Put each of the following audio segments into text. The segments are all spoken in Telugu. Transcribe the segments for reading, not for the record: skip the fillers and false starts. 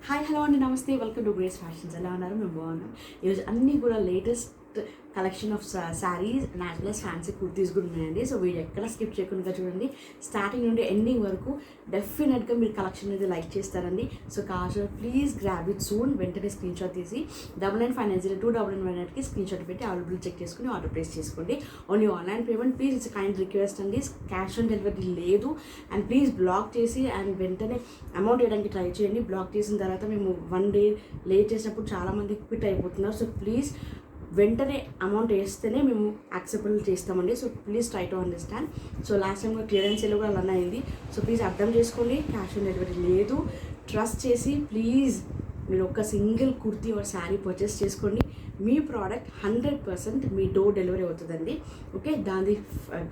హాయ్ హలో అండి, నమస్తే. Welcome to grace fashions. ఎలా ఉన్నారు? మేము బాగున్నాం. ఈరోజు అన్నీ కూడా latest collection of saris and as well as fancy kurtis కూడా ఉన్నాయండి. సో వీడియో ఎక్కడ స్కిప్ చేయకుండా చూడండి. స్టార్టింగ్ నుండి ఎండింగ్ వరకు డెఫినెట్గా మీరు కలెక్షన్ అనేది లైక్ చేస్తారండి. సో కావాల్సిన ప్లీజ్ గ్రాబ్ ఇట్ సూన్. వెంటనే స్క్రీన్ షాట్ తీసి 99590299కి స్క్రీన్ షాట్ పెట్టి అవైలబుల్ చెక్ చేసుకుని ఆర్డర్ ప్లేస్ చేసుకోండి. Only online payment. Please it's kind request అండి, క్యాష్ ఆన్ డెలివరీ లేదు. అండ్ ప్లీజ్ బ్లాక్ చేసి అండ్ వెంటనే అమౌంట్ వేయడానికి ట్రై చేయండి. బ్లాక్ చేసిన తర్వాత మేము 1 day లేట్ చేసినప్పుడు చాలామంది క్విట్ అయిపోతున్నారు. సో ప్లీజ్ వెంటనే అమౌంట్ వేస్తేనే మేము యాక్సెప్టబుల్ చేస్తామండి. So please try to understand. So last time కూడా క్లియరెన్స్ సేల్ కూడా అలానే అయింది. సో ప్లీజ్ అర్థం చేసుకోండి, క్యాష్ ఆన్ డెలివరీ లేదు. ట్రస్ట్ చేసి ప్లీజ్ మీరు ఒక సింగిల్ కుర్తీ ఒక శారీ పర్చేస్ చేసుకోండి. మీ ప్రోడక్ట్ 100% మీ డోర్ డెలివరీ అవుతుందండి. ఓకే, దాని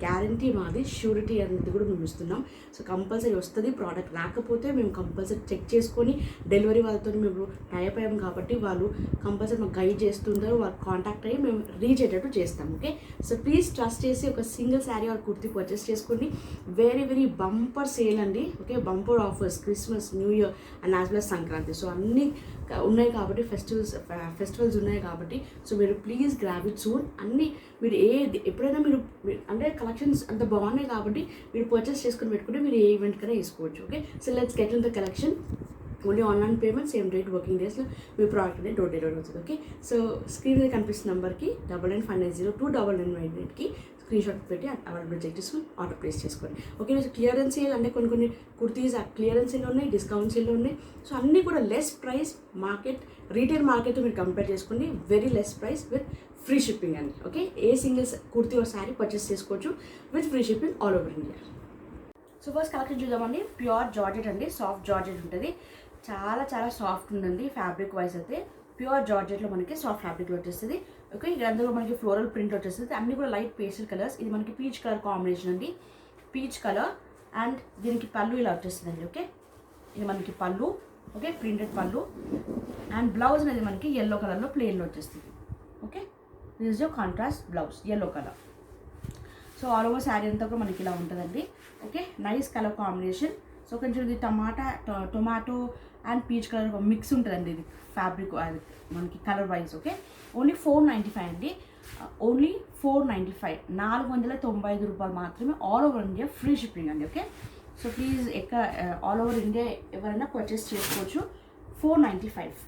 గ్యారంటీ మాది, ష్యూరిటీ అనేది కూడా మేము ఇస్తున్నాం. సో కంపల్సరీ వస్తుంది. ప్రోడక్ట్ రాకపోతే మేము కంపల్సరీ చెక్ చేసుకొని డెలివరీ వాళ్ళతో మేము టైప్ అయ్యాం కాబట్టి వాళ్ళు కంపల్సరీ మాకు గైడ్ చేస్తుంటారు. వాళ్ళు కాంటాక్ట్ అయ్యి మేము రీచ్ అయ్యేటట్టు చేస్తాం. ఓకే, సో ప్లీజ్ ట్రస్ట్ చేసి ఒక single sari or kurti purchase చేసుకోండి. వెరీ బంపర్ సేల్ అండి. Okay, bumper offers Christmas, new year and as well as Sankranti. So అన్నీ ఉన్నాయి కాబట్టి ఫెస్టివల్స్ ఉన్నాయి కాబట్టి సో మీరు ప్లీజ్ గ్రాబ్ ఇట్ సూన్. అన్నీ మీరు ఎప్పుడైనా మీరు అంటే కలెక్షన్స్ అంత బాగున్నాయి కాబట్టి మీరు పర్చేస్ చేసుకుని పెట్టుకుంటే మీరు ఏ ఈవెంట్ కన్నా తీసుకోవచ్చు. Okay, so let's get in the collection. Only online payment, same date working డేస్లో మీ ప్రోడక్ట్ అనేది డోర్ డెలివరీ అవుతుంది. ఓకే, సో స్క్రీన్ మీద కనిపిస్తున్న నెంబర్కి 99590299కి స్క్రీన్ షాట్ పెట్టి అవైలబుల్ చెక్ చేసుకుని ఆర్డర్ ప్లేస్ చేసుకోండి. ఓకే, సో క్లియరెన్స్ సేల్ అంటే కొన్ని కుర్తీస్ క్లియరెన్స్ సేల్ ఉన్నాయి, డిస్కౌంట్ సేల్ ఉన్నాయి. సో అన్నీ కూడా less price, market retail market మీరు కంపేర్ చేసుకోండి. Very less price with free shipping అండి. ఓకే, ఏ సింగిల్ కుర్తీ ఒక శారీ పర్చేస్ చేసుకోవచ్చు with free shipping all over India. So first collection చూద్దామండి. ప్యూర్ జార్జెట్ అండి, సాఫ్ట్ జార్జెట్ ఉంటుంది. చాలా సాఫ్ట్ ఉందండి ఫ్యాబ్రిక్ వైజ్ అయితే. ప్యూర్ జార్జెట్లో మనకి సాఫ్ట్ ఫ్యాబ్రిక్లో వచ్చేస్తుంది. ఓకే, ఇక్కడ అందులో మనకి ఫ్లోరల్ ప్రింట్ వచ్చేస్తుంది. అన్నీ కూడా లైట్ పేస్టల్ కలర్స్. ఇది మనకి పీచ్ కలర్ కాంబినేషన్ అండి, పీచ్ కలర్. అండ్ దీనికి పళ్ళు ఇలా వచ్చేస్తుందండి. ఓకే, ఇది మనకి పళ్ళు. ఓకే, ప్రింటెడ్ పళ్ళు. అండ్ బ్లౌజ్ అనేది మనకి ఎల్లో కలర్లో ప్లెయిన్లో వచ్చేస్తుంది. Okay, this is your contrast blouse, yellow colour. So all over sari అంతా కూడా మనకి ఇలా ఉంటుందండి. Okay, nice colour combination. So కొంచెం ఇది tomato and peach colour mix ఉంటుందండి ఇది ఫ్యాబ్రిక్ అది మనకి కలర్ వైజ్. ఓకే, ఓన్లీ 495 అండి, ఓన్లీ 495, 495 రూపాయలు మాత్రమే. All over India free shipping అండి. Okay, so please all over India ఎవరైనా పర్చేస్ చేసుకోవచ్చు. 495.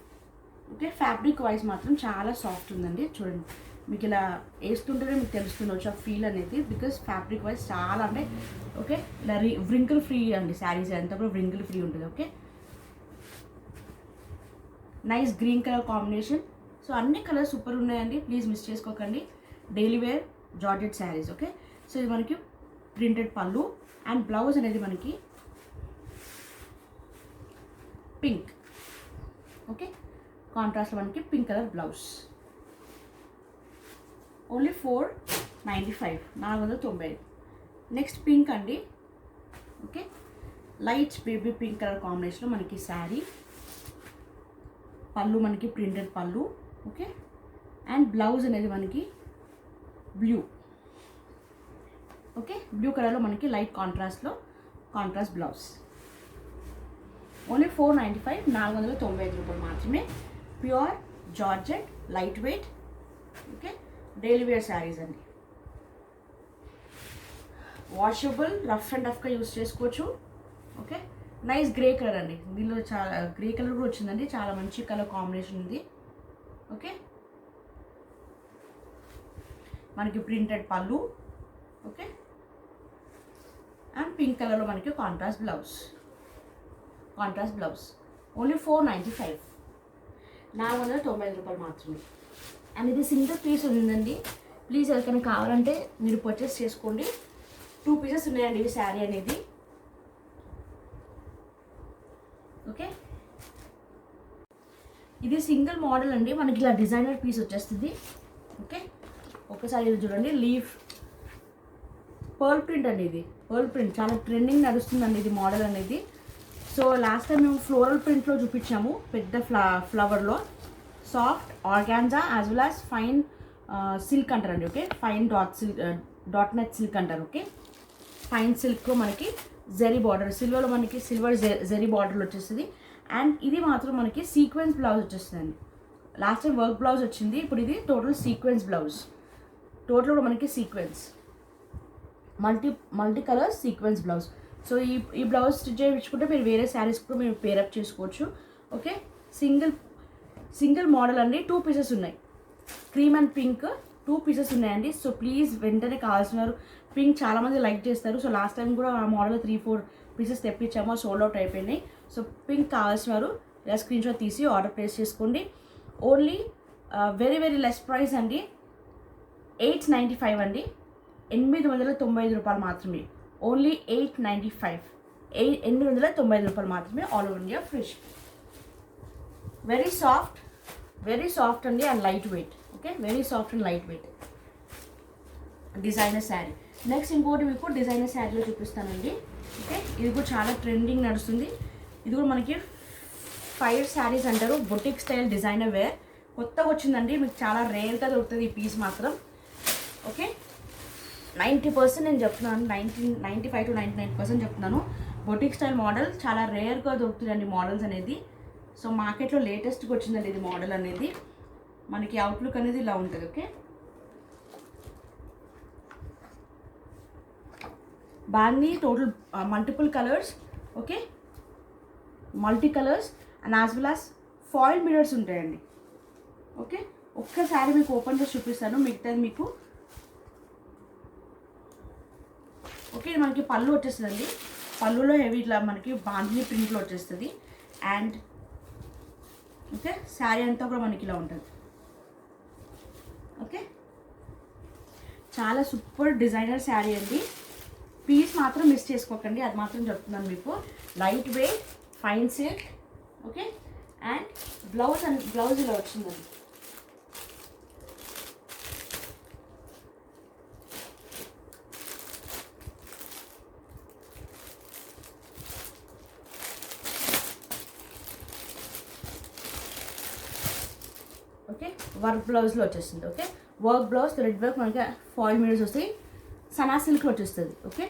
ఓకే, ఫ్యాబ్రిక్ వైజ్ మాత్రం చాలా సాఫ్ట్ ఉందండి. చూడండి, మీకు ఇలా వేస్తుంటేనే మీకు తెలుస్తుండొచ్చు ఆ ఫీల్ అనేది, బికాస్ ఫ్యాబ్రిక్ వైజ్ చాలా అంటే ఓకే ఇలా వ్రింకిల్ ఫ్రీ అండి. శారీస్ అంతా కూడా వ్రింకిల్ ఫ్రీ ఉంటుంది. Okay, nice green colour combination. So అన్ని కలర్స్ సూపర్ ఉన్నాయండి, ప్లీజ్ మిస్ చేసుకోకండి. Daily wear georgette saris. Okay, so ఇది మనకి ప్రింటెడ్ పళ్ళు అండ్ బ్లౌజ్ అనేది మనకి పింక్. ఓకే, కాంట్రాస్ట్లో మనకి pink colour blouse. Only 495, 495. Next pink అండి. Okay, light baby pink colour కాంబినేషన్లో మనకి శారీ. పళ్ళు మనకి ప్రింటెడ్ పళ్ళు. ఓకే, అండ్ బ్లౌజ్ అనేది మనకి బ్లూ. ఓకే, బ్లూ కలర్లో మనకి లైట్ కాంట్రాస్ట్ బ్లౌజ్. ఓన్లీ 495, 495 రూపాయలు మాత్రమే. Pure georgette, light weight. Okay, daily wear saris అండి. వాషబుల్, రఫ్ అండ్ టఫ్గా యూస్ చేసుకోవచ్చు. ఓకే, నైస్ గ్రే కలర్ అండి. దీనిలో చాలా గ్రే కలర్ కూడా వచ్చిందండి, చాలా మంచి కలర్ కాంబినేషన్ ఉంది. ఓకే, మనకి ప్రింటెడ్ పళ్ళు. ఓకే, అండ్ పింక్ కలర్లో మనకి కాంట్రాస్ట్ బ్లౌజ్. ఓన్లీ 495, 495 రూపాయలు మాత్రమే. అండ్ ఇది సింగిల్ పీస్ ఉందండి. ప్లీజ్ ఎవరికైనా కావాలంటే మీరు పర్చేస్ చేసుకోండి. 2 pieces ఉన్నాయండి ఈ శారీ అనేది. ఓకే, ఇది సింగిల్ మోడల్ అండి, మనకి ఇలా డిజైనర్ పీస్ వచ్చేస్తుంది. ఓకే, ఒకసారి ఇది చూడండి, లీఫ్ పర్ల్ ప్రింట్ అండి. ఇది పర్ల్ ప్రింట్ చాలా ట్రెండింగ్ నడుస్తుందండి ఇది మోడల్ అనేది. సో లాస్ట్ టైం మేము ఫ్లోరల్ ప్రింట్లో చూపించాము, పెద్ద ఫ్లవర్లో. Soft organza as well as fine silk అంటారండి. Okay, fine dot net silk అంటారు. ఓకే, ఫైన్ సిల్క్లో మనకి జెరీ బార్డర్, సిల్వర్లో మనకి సిల్వర్ జెరీ బార్డర్లు వచ్చేస్తుంది. అండ్ ఇది మాత్రం మనకి సీక్వెన్స్ బ్లౌజ్ వచ్చేస్తుందండి. లాస్ట్ టైం వర్క్ బ్లౌజ్ వచ్చింది, ఇప్పుడు ఇది టోటల్ సీక్వెన్స్ బ్లౌజ్. టోటల్ కూడా మనకి sequence multi colour sequence blouse. So ఈ బ్లౌజ్ స్టిచ్ చేయించుకుంటే మీరు వేరే శారీస్ కూడా మీరు పేరప్ చేసుకోవచ్చు. ఓకే, సింగిల్ మోడల్ అండి, 2 పీసెస్ ఉన్నాయి. క్రీమ్ అండ్ పింక్ 2 పీసెస్ ఉన్నాయండి. సో ప్లీజ్ వెంటనే కావాల్సినారు. పింక్ చాలామంది లైక్ చేస్తారు. సో లాస్ట్ టైం కూడా ఆ మోడల్ 3-4 పీసెస్ తెప్పించాము, సోల్డ్ అవుట్ అయిపోయినాయి. సో పింక్ కావాల్సినారు ఇలా స్క్రీన్ షాట్ తీసి ఆర్డర్ ప్లేస్ చేసుకోండి. Only very very less price అండి, 895 అండి, 895 రూపాయలు మాత్రమే. ఓన్లీ 895, 895 రూపాయలు మాత్రమే. All over India free shipping. Very soft అండి and light weight. Okay, very soft and light weight designer sari. Next ఇంకోటి మీకు డిజైనర్ శారీలో చూపిస్తానండి. ఓకే, ఇది కూడా చాలా ట్రెండింగ్ నడుస్తుంది. ఇది కూడా మనకి 5 శారీస్ అంటారు, బొటిక్ స్టైల్ డిజైనర్ వేర్. కొత్తగా వచ్చిందండి, మీకు చాలా రేర్గా దొరుకుతుంది ఈ పీస్ మాత్రం. ఓకే, 90% నేను చెప్తున్నాను, 95 to 99% చెప్తున్నాను. బొటిక్ స్టైల్ మోడల్ చాలా రేర్గా దొరుకుతుందండి మోడల్స్ అనేది. సో మార్కెట్లో లేటెస్ట్గా వచ్చిందండి ఇది మోడల్ అనేది. మనకి అవుట్లుక్ అనేది ఇలా ఉంటుంది. ఓకే, బాగుంది. Total multiple colours. Okay, multi colours and as well as foil mirrors ఉంటాయండి. ఓకే, ఒక్కసారి మీకు ఓపెన్ చేసి చూపిస్తాను, మిగతాది మీకు. ఓకే, మనకి పళ్ళు వచ్చేస్తుందండి. పళ్ళులో హెవీ ఇట్లా మనకి బాంధిని ప్రింట్లో వచ్చేస్తుంది. అండ్ ఓకే, శారీ అంతా కూడా మనకి ఇలా ఉంటుంది. ఓకే, చాలా సూపర్ డిజైనర్ శారీ అండి. పీస్ మాత్రం మిస్ చేసుకోకండి, అది మాత్రం చెప్తున్నాను మీకు. Light weight fine silk. Okay, and blouse ఇలా వచ్చిందండి. ఓకే, వర్క్ బ్లౌజ్లో వచ్చేస్తుంది. Okay, work blouse thread work మనకి ఫాయిల్ మిరర్స్ వస్తాయి. సనా సిల్క్లో వచ్చేస్తుంది. ఓకే,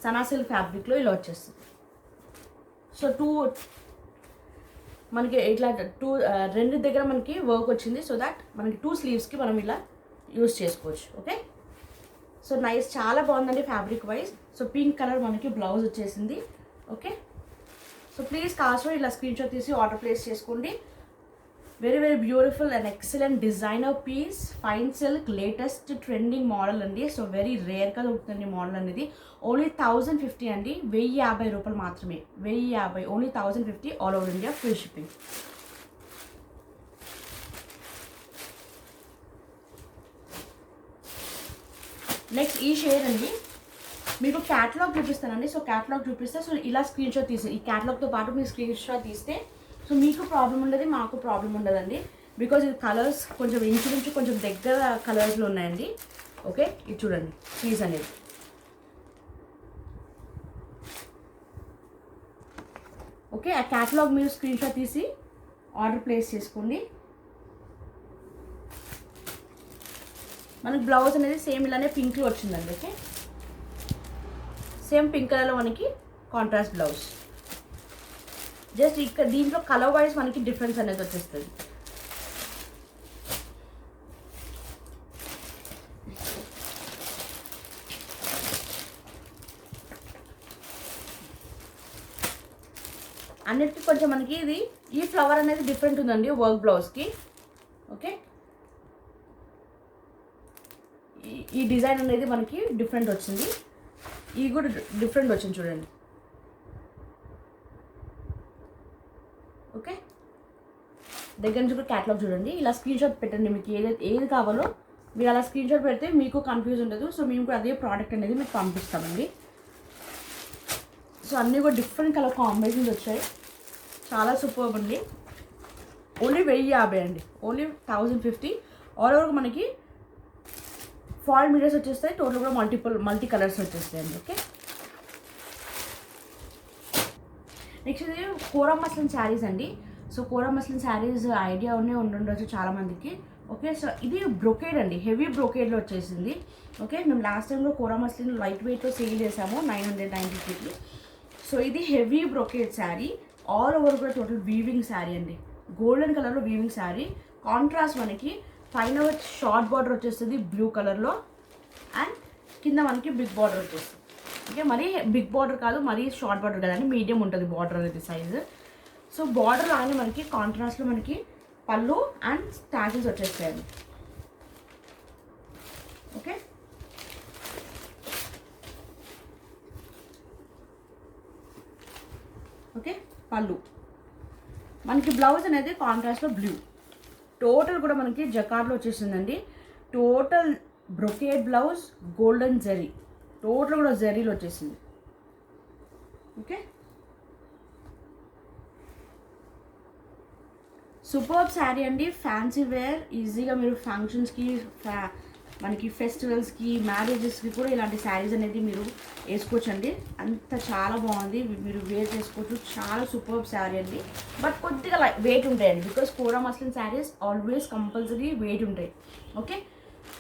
సనా సిల్క్ ఫ్యాబ్రిక్లో ఇలా వచ్చేస్తుంది. సో మనకి ఇట్లా రెండు దగ్గర మనకి వర్క్ వచ్చింది. సో దట్ మనకి 2 స్లీవ్స్కి మనం ఇలా యూస్ చేసుకోవచ్చు. ఓకే, సో నైస్, చాలా బాగుందండి fabric wise. So pink colour మనకి బ్లౌజ్ వచ్చేసింది. ఓకే, సో ప్లీజ్ కాస్ట్ ఇలా స్క్రీన్ షాట్ తీసి ఆర్డర్ ప్లేస్ చేసుకోండి. Very very beautiful and excellent designer piece, fine silk, latest trending model అండి. సో వెరీ రేర్గా దొరుకుతుంది మోడల్ అనేది. ఓన్లీ 1050 అండి, 1050 రూపాయలు మాత్రమే. 1050, only 1050, all over India free shipping. Next ఈ షేడ్ అండి, మీకు క్యాటలాగ్ చూపిస్తానండి. సో క్యాటలాగ్ చూపిస్తే సో ఇలా స్క్రీన్ షాట్ తీసి ఈ క్యాటలాగ్తో పాటు మీరు స్క్రీన్ షాట్ తీస్తే సో మీకు ప్రాబ్లం ఉండదు, మాకు ప్రాబ్లం ఉండదండి. బికాజ్ ఇది కలర్స్ కొంచెం ఇంచుమించు కొంచెం దగ్గర కలర్స్లో ఉన్నాయండి. ఓకే, ఇది చూడండి పీస్ అనేది. ఓకే, ఆ క్యాటలాగ్ మీరు స్క్రీన్ షాట్ తీసి ఆర్డర్ ప్లేస్ చేసుకోండి. మనకి బ్లౌజ్ అనేది సేమ్ ఇలానే పింక్లో వచ్చిందండి. ఓకే, సేమ్ పింక్ కలర్లో మనకి కాంట్రాస్ట్ బ్లౌజ్. జస్ట్ ఇక్కడ దీంట్లో కలర్ వైజ్ మనకి డిఫరెన్స్ అనేది వచ్చేస్తుంది. అన్నిటికీ కొంచెం మనకి ఇది ఈ ఫ్లవర్ అనేది డిఫరెంట్ ఉందండి వర్క్ బ్లౌజ్కి. ఓకే, ఈ డిజైన్ అనేది మనకి డిఫరెంట్ వచ్చింది. ఇది కూడా డిఫరెంట్ వచ్చింది చూడండి. ఓకే, దగ్గర నుంచి కూడా క్యాటలాగ్ చూడండి. ఇలా స్క్రీన్ షాట్ పెట్టండి, మీకు ఏది కావాలో మీరు అలా స్క్రీన్ షాట్ పెడితే మీకు కన్ఫ్యూజ్ ఉండదు. సో మేము కూడా అదే ప్రోడక్ట్ అనేది మీకు పంపిస్తామండి. సో అన్నీ కూడా డిఫరెంట్ కలర్ కాంబినేషన్స్ వచ్చాయి, చాలా సూపర్బ్ అండి. ఓన్లీ 1050 అండి, ఓన్లీ 1050. ఆల్ ఓవర్ మనకి ఫాయిల్ మిరర్స్ వచ్చేస్తాయి. టోటల్ కూడా మల్టీ కలర్స్ వచ్చేస్తాయి అండి. ఓకే, నెక్స్ట్ ఇది కోరా మస్లిన్ శారీస్ అండి. So kora muslin saris idea ఉండొచ్చు చాలామందికి. ఓకే, సో ఇది బ్రొకేడ్ అండి, హెవీ బ్రొకేడ్లో వచ్చేసింది. ఓకే, మేము లాస్ట్ టైంలో కోరా మస్లిన్ లైట్ వెయిట్లో సేల్ చేసాము 990కి. సో ఇది heavy brocade sari, all over కూడా టోటల్ వీవింగ్ శారీ అండి, గోల్డెన్ కలర్లో వీవింగ్ శారీ. కాంట్రాస్ట్ మనకి పైన షార్ట్ బార్డర్ వచ్చేస్తుంది బ్లూ కలర్లో, అండ్ కింద మనకి బిగ్ బార్డర్ వచ్చేస్తుంది. ఓకే, మరీ బిగ్ బార్డర్ కాదు, మరీ షార్ట్ బార్డర్ కదండి, మీడియం ఉంటుంది బార్డర్ అనేది సైజు. సో బార్డర్ లాగానే మనకి కాంట్రాస్ట్లో మనకి పళ్ళు అండ్ స్టార్టింగ్స్ వచ్చేస్తాయండి. ఓకే, ఓకే పళ్ళు మనకి బ్లౌజ్ అనేది కాంట్రాస్ట్లో బ్లూ, టోటల్ కూడా మనకి జకార్డ్లో వచ్చేసిందండి. Total brocade blouse, golden zari, total కూడా జరీలో వచ్చేసింది. ఓకే, సూపర్బ్ శారీ అండి, ఫ్యాన్సీ వేర్, ఈజీగా మీరు ఫంక్షన్స్కి, మనకి ఫెస్టివల్స్కి, మ్యారేజెస్కి కూడా ఇలాంటి శారీస్ అనేది మీరు వేసుకోవచ్చు అండి. అంత చాలా బాగుంది, మీరు వేర్ చేసుకోవచ్చు. చాలా సూపర్బ్ శారీ అండి, బట్ కొద్దిగా వెయిట్ ఉంటాయండి, because kora muslin saris always compulsory weight ఉంటాయి. Okay,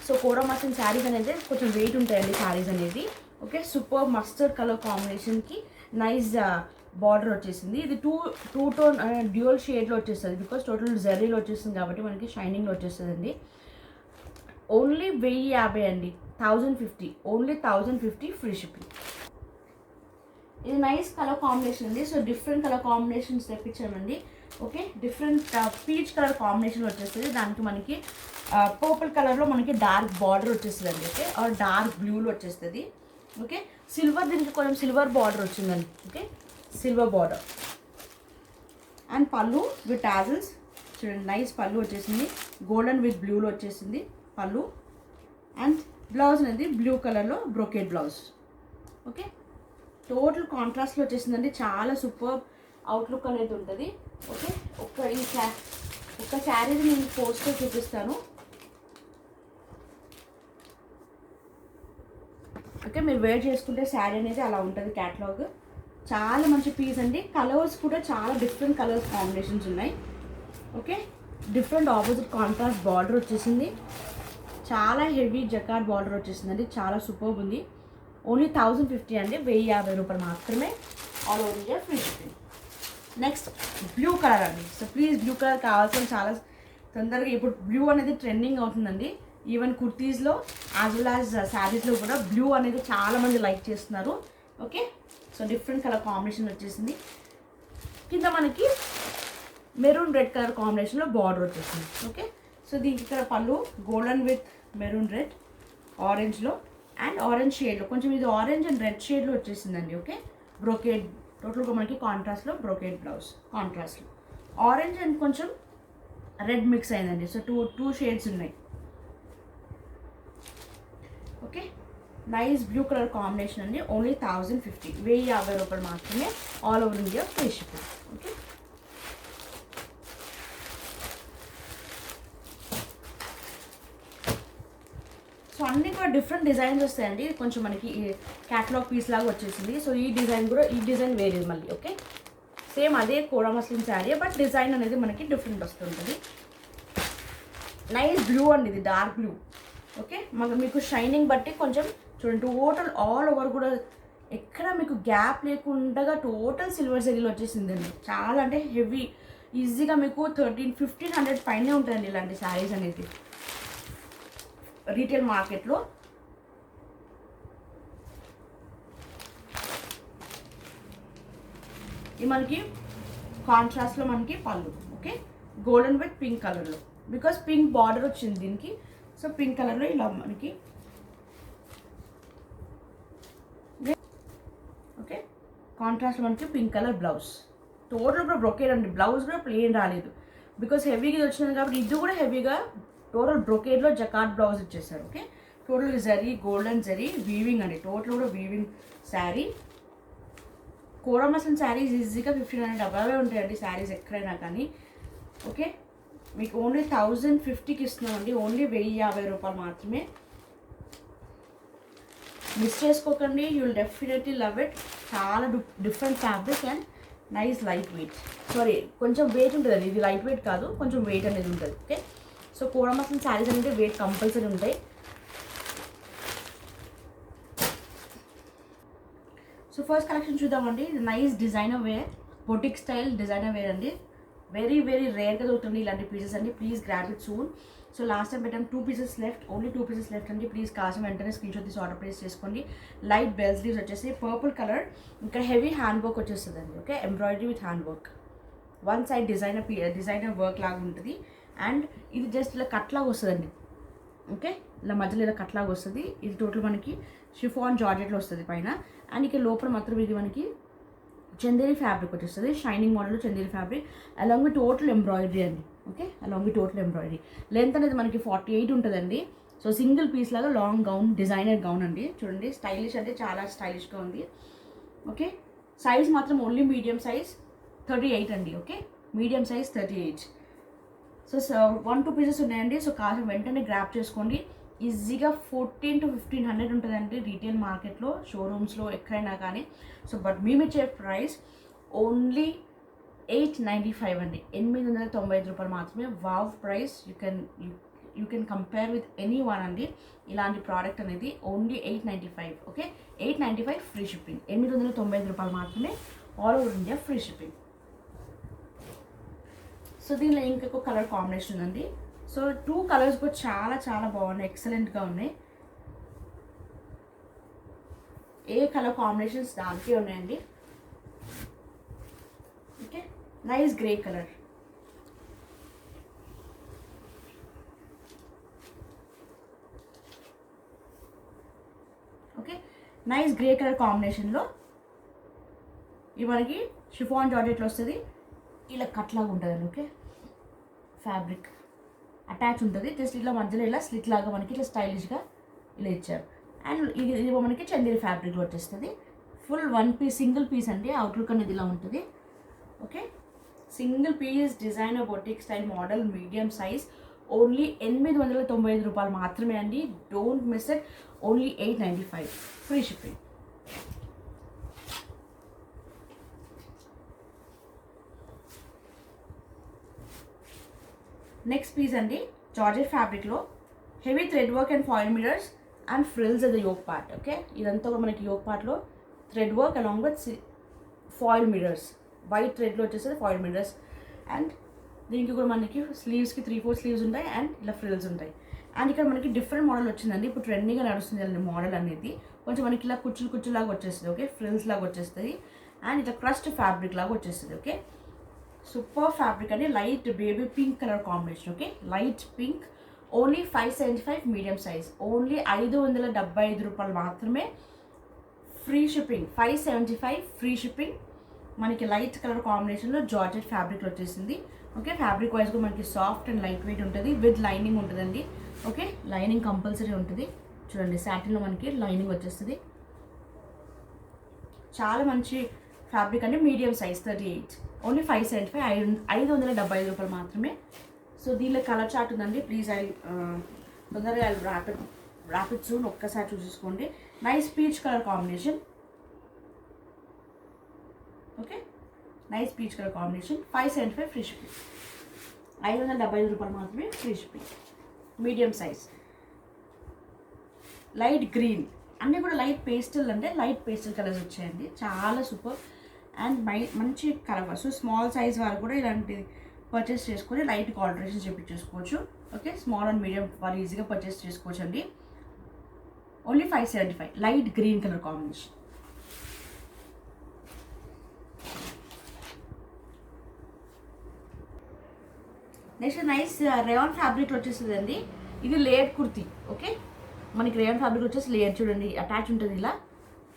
so kora muslin saris అనేది కొంచెం వెయిట్ ఉంటాయండి శారీస్ అనేది. ఓకే, సూపర్ మస్టర్డ్ కలర్ కాంబినేషన్కి నైస్ బార్డర్ వచ్చేసింది. ఇది టూ టోన్ డ్యూయల్ షేడ్లో వచ్చేస్తుంది, బికాస్ టోటల్ జరీలో వచ్చేస్తుంది కాబట్టి మనకి షైనింగ్లో వచ్చేస్తుంది అండి. ఓన్లీ 1050 అండి, 1050, ఓన్లీ 1050 ఫ్రీ షిప్పింగ్. ఇది నైస్ కలర్ కాంబినేషన్ అండి, సో డిఫరెంట్ కలర్ కాంబినేషన్స్ తెప్పించామండి. Okay, different peach colour combination వచ్చేస్తుంది, దానికి మనకి పర్పుల్ కలర్లో మనకి డార్క్ బార్డర్ వచ్చేస్తుంది అండి. ఓకే, ఆర్ డార్క్ బ్లూలో వచ్చేస్తుంది. ఓకే, సిల్వర్, దీనికి కొంచెం సిల్వర్ బార్డర్ వచ్చిందండి. ఓకే, సిల్వర్ బార్డర్ అండ్ పళ్ళు విత్ టాజిల్స్ చూడండి, నైస్ పళ్ళు వచ్చేసింది, గోల్డెన్ విత్ బ్లూలో వచ్చేసింది పళ్ళు. అండ్ బ్లౌజ్ అనేది బ్లూ కలర్లో బ్రోకేడ్ బ్లౌజ్. ఓకే, టోటల్ కాంట్రాస్ట్లో వచ్చేసిందండి, చాలా సూపర్ అవుట్లుక్ అనేది ఉంటుంది. ఓకే, ఒక్క శారీని నేను పోస్టర్ చూపిస్తాను. ఓకే, మీరు వేర్ చేసుకుంటే శారీ అనేది అలా ఉంటుంది క్యాటలాగ్. చాలా మంచి పీస్ అండి, కలర్స్ కూడా చాలా డిఫరెంట్ కలర్స్ కాంబినేషన్స్ ఉన్నాయి. Okay, different opposite contrast border వచ్చేసింది, చాలా హెవీ జకార్డ్ బార్డర్ వచ్చేసిందండి, చాలా సూపర్బ్ ఉంది. ఓన్లీ 1050 అండి, 1050 రూపాయలు మాత్రమే, all over India free shipping. Next blue colour అండి, సో ప్లీజ్ బ్లూ కలర్ కావాల్సిన చాలా తొందరగా, ఇప్పుడు బ్లూ అనేది ట్రెండింగ్ అవుతుందండి. ఈవెన్ కుర్తీస్లో యాజ్ వెల్ యాజ్ శారీస్లో కూడా బ్లూ అనేది చాలామంది లైక్ చేస్తున్నారు. Okay, so different colour combination వచ్చేసింది, కింద మనకి మెరూన్ రెడ్ కలర్ కాంబినేషన్లో బార్డర్ వచ్చేసింది. ఓకే, సో దీనికి ఇక్కడ పళ్ళు గోల్డెన్ విత్ మెరూన్ రెడ్, ఆరెంజ్లో అండ్ ఆరెంజ్ షేడ్లో, కొంచెం ఇది ఆరెంజ్ అండ్ రెడ్ షేడ్లో వచ్చేసిందండి. ఓకే, బ్రోకేడ్, టోటల్గా మనకి కాంట్రాస్ట్లో బ్రోకేడ్ బ్లౌజ్, కాంట్రాస్ట్లో ఆరెంజ్ అండ్ కొంచెం రెడ్ మిక్స్ అయిందండి. సో టూ షేడ్స్ ఉన్నాయి. Okay, nice blue colour combination అండి, ఓన్లీ 1050, 1050 రూపాయలు మాత్రమే, all over India free shipping. Okay, so అన్నీ కూడా డిఫరెంట్ డిజైన్స్ వస్తాయండి, కొంచెం మనకి క్యాటలాగ్ పీస్ లాగా వచ్చేసింది. సో ఈ డిజైన్ వేరేది మళ్ళీ. ఓకే, సేమ్ అదే కోరా మస్లిన్ శారీ, బట్ డిజైన్ అనేది మనకి డిఫరెంట్ వస్తుంటుంది. నైస్ బ్లూ అండి, ఇది డార్క్ బ్లూ. ఓకే, మీకు షైనింగ్ బట్టి కొంచెం చూడండి, టోటల్ ఆల్ ఓవర్ కూడా ఎక్కడ మీకు గ్యాప్ లేకుండా టోటల్ సిల్వర్ జరీలో వచ్చేసిందండి. చాలా అంటే హెవీ, ఈజీగా మీకు 1500 పైనే ఉంటుందండి ఇలాంటి శారీస్ అనేది రీటైల్ మార్కెట్లో. ఇది మనకి కాంట్రాస్ట్లో మనకి పళ్ళు. ఓకే, గోల్డెన్ విత్ పింక్ కలర్లో, బికాస్ పింక్ బార్డర్ వచ్చింది దీనికి, సో పింక్ కలర్లో ఇలా మనకి. ఓకే, కాంట్రాస్ట్లో మనకి పింక్ కలర్ బ్లౌజ్, టోటల్ కూడా బ్రొకేడ్ అండి, బ్లౌజ్ కూడా ప్లెయిన్ రాలేదు, బికాస్ హెవీగా వచ్చింది కాబట్టి. ఇది కూడా హెవీగా టోటల్ బ్రొకేడ్లో జకార్డ్ బ్లౌజ్ ఇచ్చేసారు. Okay, total zari, golden zari weaving అండి, టోటల్ కూడా వీవింగ్ శారీ. కోరా మస్లిన్ శారీస్ ఈజీగా 1500 అబ్బావే ఉంటాయండి శారీస్ ఎక్కడైనా కానీ. ఓకే, మీకు ఓన్లీ 1050కి ఇస్తున్నామండి, ఓన్లీ 1050 రూపాయలు మాత్రమే. మిస్ చేసుకోకండి, you will definitely love it. చాలా different fabric and nice light weight. Sorry, కొంచెం వెయిట్ ఉంటుంది, ఇది లైట్ వెయిట్ కాదు, కొంచెం వెయిట్ అనేది ఉంటుంది. Okay, so kora muslin saris అనేది వెయిట్ కంపల్సరీ ఉంటాయి. సో ఫస్ట్ కలెక్షన్ చూద్దామండి. Nice designer wear, boutique style designer wear అండి. వెరీ వెరీ రేర్గా దొరుకుతుంది ఇలాంటి పీసెస్ అండి. Please grab it soon. So last time పెట్టాం 2 pieces left, only 2 pieces left అండి. ప్లీజ్ కాసం వెంటనే స్క్రీన్ షాట్ తీసి ఆర్డర్ ప్లేస్ చేసుకోండి. లైట్ బెల్ స్లీవ్స్ వచ్చేసి పర్పుల్ కలర్, ఇక్కడ హెవీ హ్యాండ్ వర్క్ వచ్చేస్తుంది అండి. Okay, embroidery with hand work, one side designer work లాగా ఉంటుంది. అండ్ ఇది జస్ట్ ఇలా కట్ లాగా వస్తుందండి. ఓకే, ఇలా మధ్యలో ఇలా కట్ లాగా వస్తుంది. ఇది టోటల్ మనకి షిఫాన్ జార్జెట్లో వస్తుంది పైన. అండ్ ఇక్కడ లోపల మాత్రం ఇది మనకి చందేరి ఫ్యాబ్రిక్ వచ్చేస్తుంది, shining model Chanderi fabric along with total embroidery అండి. Okay, along with total embroidery. Length అనేది మనకి 48 ఉంటుందండి. సో సింగిల్ పీస్ లాగా లాంగ్ గౌన్, డిజైనర్ గౌన్ అండి. చూడండి, స్టైలిష్ అంటే చాలా స్టైలిష్గా ఉంది. ఓకే, సైజ్ మాత్రం ఓన్లీ మీడియం సైజ్ 38 అండి. Okay, medium size 38. So 1-2 pieces ఉన్నాయండి. సో కాసం వెంటనే గ్రాప్ చేసుకోండి. ఈజీగా 1400 to 1500 ఉంటుందండి రీటైల్ మార్కెట్లో, షోరూమ్స్లో, ఎక్కడైనా కానీ. సో బట్ మేము ఇచ్చే ప్రైస్ ఓన్లీ 895 అండి, 895 రూపాయలు మాత్రమే. Wow price. You can compare with any one అండి. ఇలాంటి ప్రోడక్ట్ అనేది ఓన్లీ 895. ఓకే, 895 ఫ్రీ షిప్పింగ్, 895 రూపాయలు మాత్రమే, all over India free shipping. So దీనిలో ఇంకొక కలర్ కాంబినేషన్ ఉందండి. సో 2 కలర్స్ కూడా చాలా చాలా బాగున్నాయి, ఎక్సలెంట్గా ఉన్నాయి. ఏ కలర్ కాంబినేషన్స్ దానికే ఉన్నాయండి. Okay, nice grey colour. Okay, nice grey colour కాంబినేషన్లో ఇది మనకి షిఫాన్ జార్జెట్లో వస్తుంది. ఇలా కట్ లాగా ఉంటుందండి. ఓకే, ఫ్యాబ్రిక్ అటాచ్ ఉంటుంది, జస్ట్ ఇట్లా మధ్యలో ఇలా స్లిట్ లాగా మనకి ఇట్లా స్టైలిష్గా ఇలా ఇచ్చారు. అండ్ ఇది మనకి చందేరి ఫ్యాబ్రిక్లో వచ్చేస్తుంది. ఫుల్ 1 piece సింగిల్ పీస్ అండి. అవుట్లుక్ అనేది ఇలా ఉంటుంది. Okay, single piece designer boutique style model medium size, only 895 రూపాయలు మాత్రమే అండి. Don't miss it, only 895 free shipping. Next piece అండి, జార్జెట్ ఫ్యాబ్రిక్లో heavy thread work and foil mirrors and frills at the yoke part. Okay, ఇదంతా కూడా మనకి యోక్ పార్ట్లో thread work along with foil mirrors, white థ్రెడ్లో వచ్చేస్తుంది ఫాయిల్ మిరర్స్. అండ్ దీనికి కూడా మనకి స్లీవ్స్కి 3-4 స్లీవ్స్ ఉంటాయి అండ్ ఇలా ఫ్రిల్స్ ఉంటాయి. అండ్ ఇక్కడ మనకి డిఫరెంట్ మోడల్ వచ్చిందండి. ఇప్పుడు ట్రెండింగ్గా నడుస్తుంది అండి మోడల్ అనేది. కొంచెం మనకి ఇలా కుచ్చులాగా వచ్చేస్తుంది. ఓకే, ఫ్రిల్స్ లాగా వచ్చేస్తుంది అండ్ ఇట్లా క్రస్ట్ ఫ్యాబ్రిక్ లాగా వచ్చేస్తుంది. ఓకే, సూపర్ ఫ్యాబ్రిక్ అండి. Light baby pink colour combination. Okay, light pink, only 575 medium size, only 575 రూపాయలు మాత్రమే, ఫ్రీ షిప్పింగ్. 575 free shipping. మనకి లైట్ కలర్ కాంబినేషన్లో జార్జెట్ ఫ్యాబ్రిక్లో వచ్చేసింది. ఓకే, ఫ్యాబ్రిక్ వైజ్గా మనకి సాఫ్ట్ అండ్ లైట్ వెయిట్ ఉంటుంది, విత్ లైనింగ్ ఉంటుందండి. ఓకే, లైనింగ్ కంపల్సరీ ఉంటుంది. చూడండి, సాటిన్లో మనకి లైనింగ్ వచ్చేస్తుంది. చాలా మంచి ఫ్యాబ్రిక్ అండి. మీడియం సైజ్ 38, ఓన్లీ 575, 575 రూపాయలు మాత్రమే. సో దీనిలో కలర్ చార్ట్ ఉందండి. ప్లీజ్ తొందరగా ర్యాపిడ్ సూన్ ఒక్కసారి చూసేసుకోండి. Nice peach colour combination. Okay, nice peach colour combination, 575 free shipping, 575 రూపాయలు మాత్రమే free shipping. Medium size, light green, అన్నీ కూడా లైట్ పేస్టల్ అంటే లైట్ పేస్టల్ కలర్స్ వచ్చాయండి. చాలా సూపర్ అండ్ మంచి కలర్. సో స్మాల్ సైజ్ వాళ్ళు కూడా ఇలాంటిది పర్చేస్ చేసుకొని లైట్గా ఆల్టరేషన్ చేయించేసుకోవచ్చు. ఓకే, స్మాల్ అండ్ మీడియం వాళ్ళు ఈజీగా పర్చేస్ చేసుకోవచ్చు అండి. Only 575, light green colour combination. Next nice rayon ఫ్యాబ్రిక్లో వచ్చేస్తుందండి. ఇది లేయర్ కుర్తీ. ఓకే, మనకి రేయాన్ ఫ్యాబ్రిక్ వచ్చేసి లేయర్ చూడండి అటాచ్ ఉంటుంది. ఇలా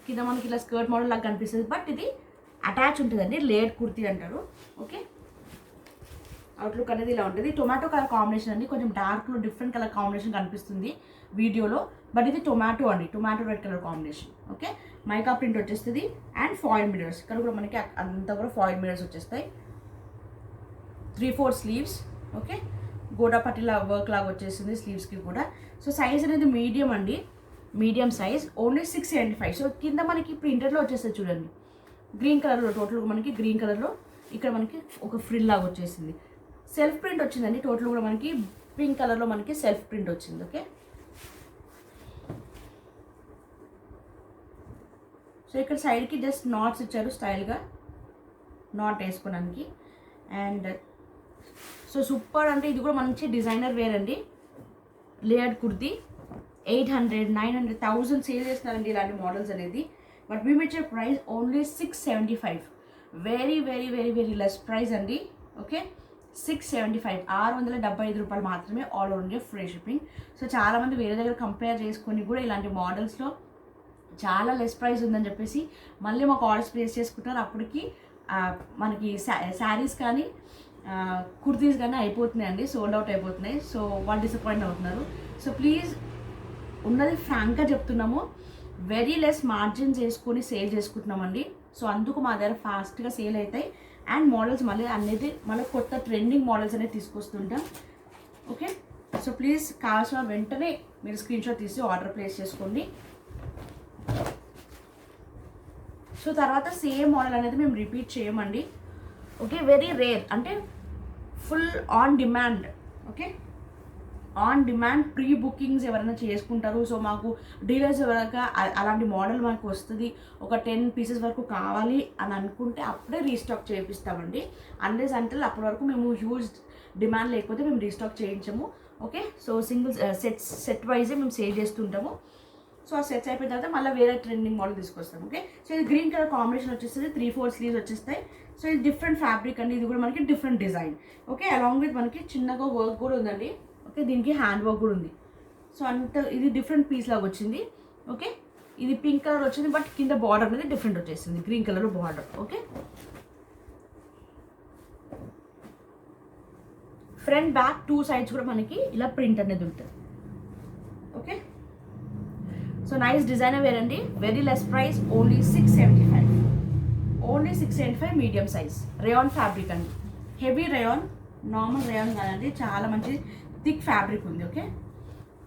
కింద మనకి ఇలా స్కర్ట్ మోడల్ లాగా కనిపిస్తుంది, బట్ ఇది అటాచ్ ఉంటుందండి, లేయర్ కుర్తీ అంటారు. ఓకే, అవుట్లుక్ అనేది ఇలా ఉంటుంది. టొమాటో కలర్ కాంబినేషన్ అండి, కొంచెం డార్క్లో డిఫరెంట్ కలర్ కాంబినేషన్ కనిపిస్తుంది వీడియోలో, బట్ ఇది టొమాటో అండి, tomato red colour combination. Okay, mica print వచ్చేస్తుంది అండ్ ఫాయిల్ మిరర్స్. ఇక్కడ కూడా మనకి అంతా కూడా ఫాయిల్ మిరర్స్ వచ్చేస్తాయి. 3-4 స్లీవ్స్. ఓకే, గోడా పట్టిలా వర్క్ లాగా వచ్చేసింది స్లీవ్స్కి కూడా. సో సైజ్ అనేది మీడియం అండి, మీడియం సైజ్, ఓన్లీ 675. సో కింద మనకి ప్రింటెడ్లో వచ్చేస్తుంది చూడండి, గ్రీన్ కలర్లో, టోటల్ మనకి గ్రీన్ కలర్లో ఇక్కడ మనకి ఒక ఫ్రిల్ లాగా వచ్చేసింది. సెల్ఫ్ ప్రింట్ వచ్చిందండి, టోటల్ కూడా మనకి పింక్ కలర్లో మనకి సెల్ఫ్ ప్రింట్ వచ్చింది. ఓకే, సో ఇక్కడ సైడ్కి జస్ట్ నాట్స్ ఇచ్చారు స్టైల్గా నాట్ వేసుకోవడానికి. అండ్ సో సూపర్ అంటే ఇది కూడా మంచి డిజైనర్ వేర్ అండి. లేయర్డ్ కుర్తీ 800, 900, 1000 సేల్ చేస్తున్నారండి ఇలాంటి మోడల్స్ అనేది. బట్ మేము ఇచ్చే price only 675. Very very very very less price అండి. ఓకే, 675, 675 రూపాయలు మాత్రమే, all over India free shipping. So చాలామంది వేరే దగ్గర కంపేర్ చేసుకొని కూడా ఇలాంటి మోడల్స్లో చాలా లెస్ ప్రైస్ ఉందని చెప్పేసి మళ్ళీ మాకు ఆర్డర్స్ ప్లేస్ చేసుకుంటారు. అప్పటికి మనకి శారీస్ కానీ కుర్తీస్ కానీ అయిపోతున్నాయండి, సోల్డ్ అవుట్ అయిపోతున్నాయి. సో వాళ్ళు డిసప్పాయింట్ అవుతున్నారు. సో ప్లీజ్ ఉన్నది ఫ్రాంక్గా చెప్తున్నాము, వెరీ లెస్ మార్జిన్స్ వేసుకొని సేల్ చేసుకుంటున్నామండి. సో అందుకు మా దగ్గర ఫాస్ట్గా సేల్ అవుతాయి. అండ్ మోడల్స్ మళ్ళీ కొత్త ట్రెండింగ్ మోడల్స్ అనేది తీసుకొస్తుంటాం. ఓకే, సో ప్లీజ్ కావాల్సిన వెంటనే మీరు స్క్రీన్ షాట్ తీసి ఆర్డర్ ప్లేస్ చేసుకోండి. సో తర్వాత సేమ్ మోడల్ అనేది మేము రిపీట్ చేయమండి. ఓకే, వెరీ రేర్ అంటే full on demand. Okay, on demand pre bookings ఎవరైనా చేసుకుంటారు. సో మాకు డీలర్స్ ఎవరైనా అలాంటి మోడల్ మనకు వస్తుంది, ఒక 10 పీసెస్ వరకు కావాలి అని అనుకుంటే అప్పుడే రీస్టాక్ చేపిస్తామండి. అన్లెస్ అంటే అప్పటి వరకు మేము హ్యూజ్ డిమాండ్ లేకపోతే మేము రీస్టాక్ చేయించము. ఓకే, సో సింగిల్ సెట్ వైజే మేము సేల్ చేస్తుంటాము. సో ఆ సెట్స్ అయిపోయిన తర్వాత మళ్ళీ వేరే ట్రెండింగ్ మోడల్ తీసుకొస్తాం. ఓకే, సో ఇది గ్రీన్ కలర్ కాంబినేషన్ వచ్చేస్తుంది, 3/4 స్లీవ్స్ వచ్చేస్తాయి. సో ఇది డిఫరెంట్ ఫ్యాబ్రిక్ అండి, ఇది కూడా మనకి different design. Okay, along with మనకి చిన్నగా వర్క్ కూడా ఉందండి. ఓకే, దీనికి హ్యాండ్ వర్క్ కూడా ఉంది. సో అంత ఇది డిఫరెంట్ పీస్ లాగా వచ్చింది. ఓకే, ఇది పింక్ కలర్ వచ్చింది, బట్ కింద బార్డర్ అనేది డిఫరెంట్ వచ్చేసింది, green colour border. Okay, front back 2 sides కూడా మనకి ఇలా ప్రింట్ అనేది ఉంటుంది. Okay, so nice designer wear అండి, very less price, only 675. Only 675 medium size rayon fabric అండి. హెవీ రేయాన్, నార్మల్ రేయాన్ కాదండి, చాలా మంచి థిక్ ఫ్యాబ్రిక్ ఉంది. ఓకే,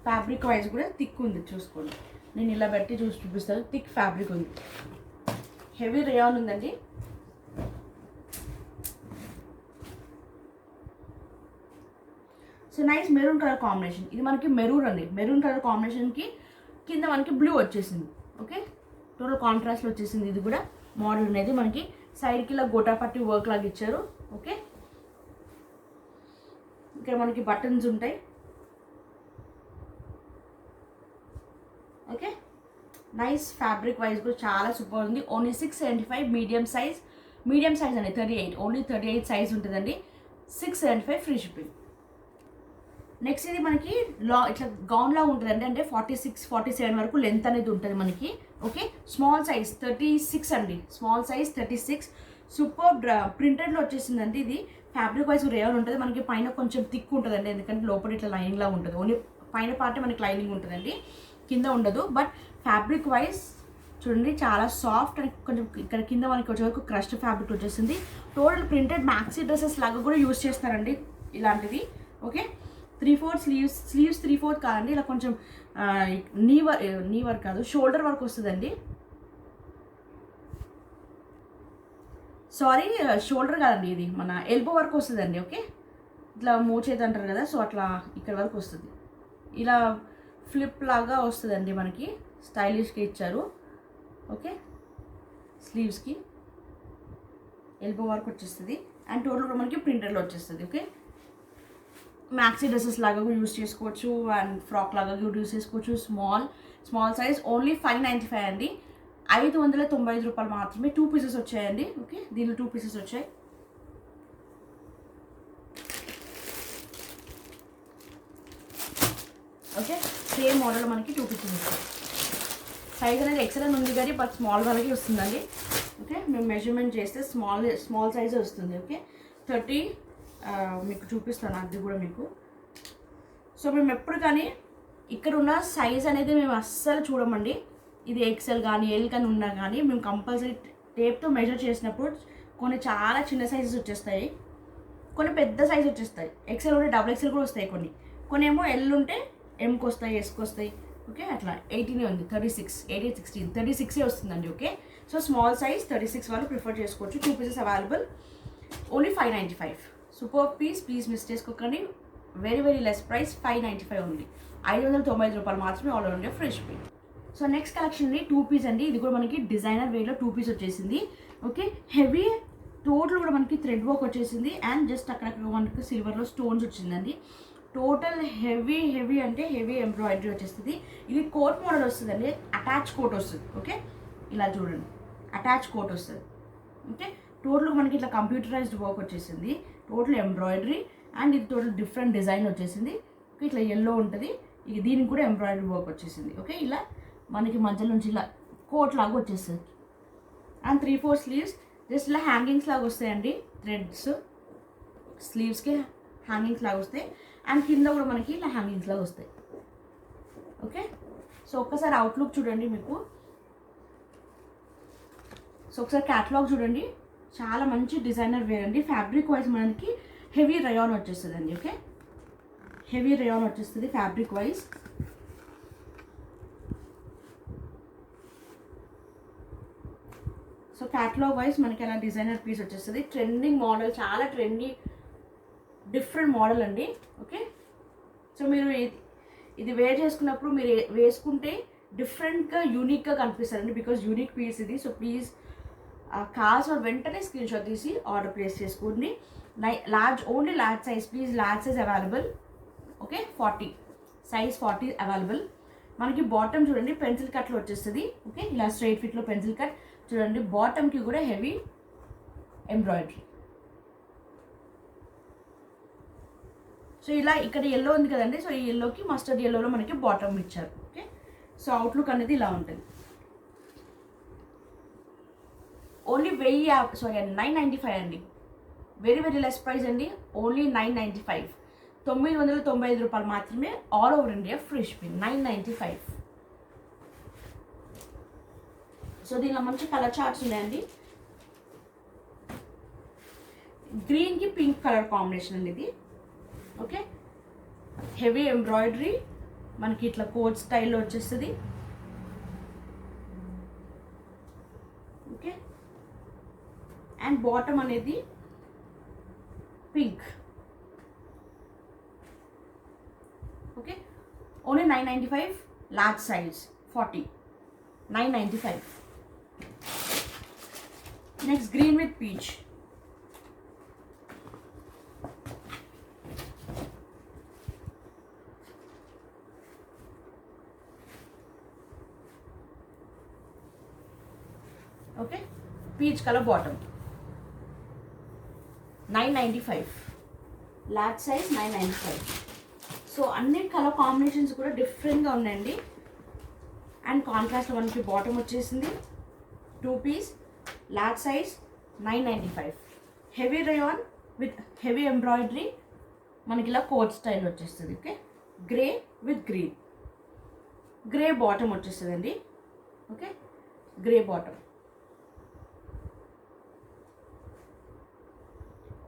ఫ్యాబ్రిక్ వైజ్ కూడా థిక్ ఉంది, చూసుకోండి. నేను ఇలా పెట్టి చూపిస్తాను, థిక్ ఫ్యాబ్రిక్ ఉంది, హెవీ రేయాన్ ఉందండి. So nice maroon colour combination, ఇది మనకి మెరూన్ అండి. మెరూన్ కలర్ కాంబినేషన్కి కింద మనకి బ్లూ వచ్చేసింది. ఓకే, టోటల్ కాంట్రాస్ట్లో వచ్చేసింది. ఇది కూడా మోడల్ అనేది మనకి సైడ్కి ఇలా గోటా పట్టి వర్క్ లాగా ఇచ్చారు. ఓకే, ఇక్కడ మనకి బటన్స్ ఉంటాయి. ఓకే, నైస్ ఫ్యాబ్రిక్ వైజ్ కూడా చాలా సూపర్ ఉంది. ఓన్లీ 675 మీడియం సైజ్ అండి, 38, ఓన్లీ 38 సైజ్ ఉంటుందండి. 675 ఫ్రీ షిప్పింగ్. నెక్స్ట్ ఇది మనకి ఇట్లా గౌన్లా ఉంటుందండి, అంటే 46, 47 వరకు లెంత్ అనేది ఉంటుంది మనకి. ఓకే, స్మాల్ సైజ్ 36 అండి, స్మాల్ సైజ్ 36. సూపర్ ప్రింటెడ్లో వచ్చేసిందండి. ఇది ఫ్యాబ్రిక్ వైజ్ రేయాన్ ఉంటుంది మనకి, పైన కొంచెం థిక్ ఉంటుందండి, ఎందుకంటే లోపల ఇట్లా లైనింగ్లా ఉంటుంది. ఓన్లీ పైన పార్టే మనకి లైనింగ్ ఉంటుందండి, కింద ఉండదు. బట్ ఫ్యాబ్రిక్ వైజ్ చూడండి చాలా సాఫ్ట్ అండ్ కొంచెం ఇక్కడ కింద మనకి వచ్చే వరకు క్రష్డ్ ఫ్యాబ్రిక్ వచ్చేసింది. టోటల్ ప్రింటెడ్ మ్యాక్సీ డ్రెస్సెస్ లాగా కూడా యూస్ చేస్తారండి ఇలాంటివి. ఓకే, 3/4 స్లీవ్స్ 3/4 కాదండి, ఇలా కొంచెం నీ వర్క్ కాదు, షోల్డర్ వర్క్ వస్తుందండి. సారీ, షోల్డర్ కాదండి, ఇది మన ఎల్బో వర్క్ వస్తుందండి. ఓకే, ఇట్లా మోచేది అంటారు కదా, సో అట్లా ఇక్కడ వరకు వస్తుంది, ఇలా ఫ్లిప్ లాగా వస్తుందండి మనకి, స్టైలిష్గా ఇచ్చారు. ఓకే, స్లీవ్స్కి ఎల్బో వర్క్ వచ్చేస్తుంది అండ్ టోటల్ కూడా మనకి ప్రింటెడ్లో వచ్చేస్తుంది. ఓకే, మ్యాక్సీ డ్రెస్సెస్ లాగా కూడా యూస్ చేసుకోవచ్చు అండ్ ఫ్రాక్ లాగా కూడా యూస్ చేసుకోవచ్చు. స్మాల్ సైజ్ ఓన్లీ 595 అండి, 595 రూపాయలు మాత్రమే. 2 పీసెస్ వచ్చాయండి. ఓకే, దీనిలో 2 పీసెస్ వచ్చాయి. ఓకే, సేమ్ మోడల్ మనకి 2 పీసెస్ వస్తాయి. సైజ్ అనేది ఎక్సెల్ ఉంది కానీ బట్ స్మాల్ వాళ్ళకి వస్తుందండి. ఓకే, మేము మెజర్మెంట్ చేస్తే స్మాల్ సైజే వస్తుంది. ఓకే, 30 మీకు చూపిస్తాను అది కూడా మీకు. సో మేము ఎప్పుడు కానీ ఇక్కడ ఉన్న సైజ్ అనేది మేము అస్సలు చూడమండి. ఇది ఎక్సెల్ కానీ ఎల్ కానీ ఉన్నా కానీ మేము కంపల్సరీ టేప్తో మెజర్ చేసినప్పుడు కొన్ని చాలా చిన్న సైజెస్ వచ్చేస్తాయి, కొన్ని పెద్ద సైజ్ వచ్చేస్తాయి. ఎక్సెల్ ఉంటే డబుల్ ఎక్సెల్ కూడా వస్తాయి, కొన్ని ఏమో ఎల్ ఉంటే ఎంకి వస్తాయి, ఎస్కి వస్తాయి. ఓకే, అట్లా 18 ఉంది, 36, 18, 16, 36 వస్తుందండి. ఓకే, సో స్మాల్ సైజ్ 36 వాళ్ళు ప్రిఫర్ చేసుకోవచ్చు. 2 pieces available, only 595. Super piece, please miss చేసుకోకండి. వెరీ వెరీ లెస్ ప్రైస్, 595 ఉంది, 595 రూపాయలు మాత్రమే, all over India free shipping. So next collection అండి 2 పీస్ అండి. ఇది కూడా మనకి డిజైనర్ వేలో 2 పీస్ వచ్చేసింది. ఓకే, హెవీ టోటల్ కూడా మనకి థ్రెడ్ వర్క్ వచ్చేసింది అండ్ జస్ట్ అక్కడక్కడ మనకి సిల్వర్లో స్టోన్స్ వచ్చిందండి. టోటల్ హెవీ అంటే హెవీ ఎంబ్రాయిడరీ వచ్చేస్తుంది. ఇది కోట్ మోడల్ వస్తుందండి, అటాచ్ కోట్ వస్తుంది. ఓకే, ఇలా చూడండి, అటాచ్ కోట్ వస్తుంది. ఓకే, టోటల్ మనకి ఇట్లా కంప్యూటరైజ్డ్ వర్క్ వచ్చేసింది, టోటల్ ఎంబ్రాయిడరీ అండ్ ఇది టోటల్ డిఫరెంట్ డిజైన్ వచ్చేసింది. ఓకే, ఇట్లా ఎల్లో ఉంటుంది, ఇది దీనికి కూడా ఎంబ్రాయిడరీ వర్క్ వచ్చేసింది. ఓకే, ఇలా మనకి మధ్యలో నుంచి ఇలా కోట్ లాగా వచ్చేస్తుంది అండ్ 3/4 స్లీవ్స్ జస్ట్ ఇలా హ్యాంగింగ్స్ లాగా వస్తాయండి. థ్రెడ్స్ స్లీవ్స్కి హ్యాంగింగ్స్ లాగా వస్తాయి అండ్ కింద కూడా మనకి ఇలా హ్యాంగింగ్స్ లాగా వస్తాయి. ఓకే, సో ఒక్కసారి అవుట్లుక్ చూడండి మీకు. సో ఒకసారి క్యాటలాగ్ చూడండి, చాలా మంచి డిజైనర్ వేర్ అండి. ఫ్యాబ్రిక్ వైజ్ మనకి హెవీ రయాన్ వచ్చేస్తుంది అండి. ఓకే, హెవీ రయాన్ వచ్చేస్తుంది fabric wise. So catalogue wise మనకి అలా డిజైనర్ పీస్ వచ్చేస్తుంది. ట్రెండింగ్ మోడల్, చాలా ట్రెండీ డిఫరెంట్ మోడల్ అండి. ఓకే, సో మీరు ఇది వేర్ చేసుకున్నప్పుడు మీరు వేసుకుంటే డిఫరెంట్గా యూనిక్గా కనిపిస్తారండి, బికాజ్ యూనిక్ పీస్ ఇది. సో ప్లీజ్ కావాల్సిన వెంటనే స్క్రీన్ షాట్ తీసి ఆర్డర్ ప్లేస్ చేసుకోండి. Only large size please, large size available. Okay, 40 size 40 available. మనకి బాటమ్ చూడండి పెన్సిల్ కట్లో వచ్చేస్తుంది. ఓకే, ఇలా స్ట్రైట్ ఫిట్లో పెన్సిల్ కట్ చూడండి, బాటమ్కి కూడా హెవీ ఎంబ్రాయిడరీ. సో ఇలా ఇక్కడ ఎల్లో ఉంది కదండి, సో ఈ ఎల్లోకి మస్టర్డ్ ఎల్లోలో మనకి బాటమ్ ఇచ్చారు. ఓకే, సో అవుట్లుక్ అనేది ఇలా ఉంటుంది. ఓన్లీ 995 అండి, వెరీ లెస్ ప్రైస్ అండి. ఓన్లీ 995, 995 రూపాయలు మాత్రమే. All over India free shipping. 995. So దీనిలో మంచి కలర్ చార్ట్స్ ఉన్నాయండి. గ్రీన్కి పింక్ కలర్ కాంబినేషన్ అండి ఇది. ఓకే, హెవీ ఎంబ్రాయిడరీ మనకి ఇట్లా కోట్ స్టైల్లో వచ్చేస్తుంది. ఓకే, అండ్ బాటమ్ అనేది pink. Okay, only 995, large size 40, 995. Next green with peach. Okay, peach colour bottom 995, large size 995. So అన్ని కలర్ కాంబినేషన్స్ కూడా డిఫరెంట్గా ఉన్నాయండి. అండ్ కాంట్రాస్ట్లో మనకి బాటమ్ వచ్చేసింది 2 piece, large size 995. Heavy rayon with heavy embroidery మనకి ఇలా కోట్ స్టైల్ వచ్చేస్తుంది. Okay, grey with green, grey bottom వచ్చేస్తుంది అండి. Okay, grey bottom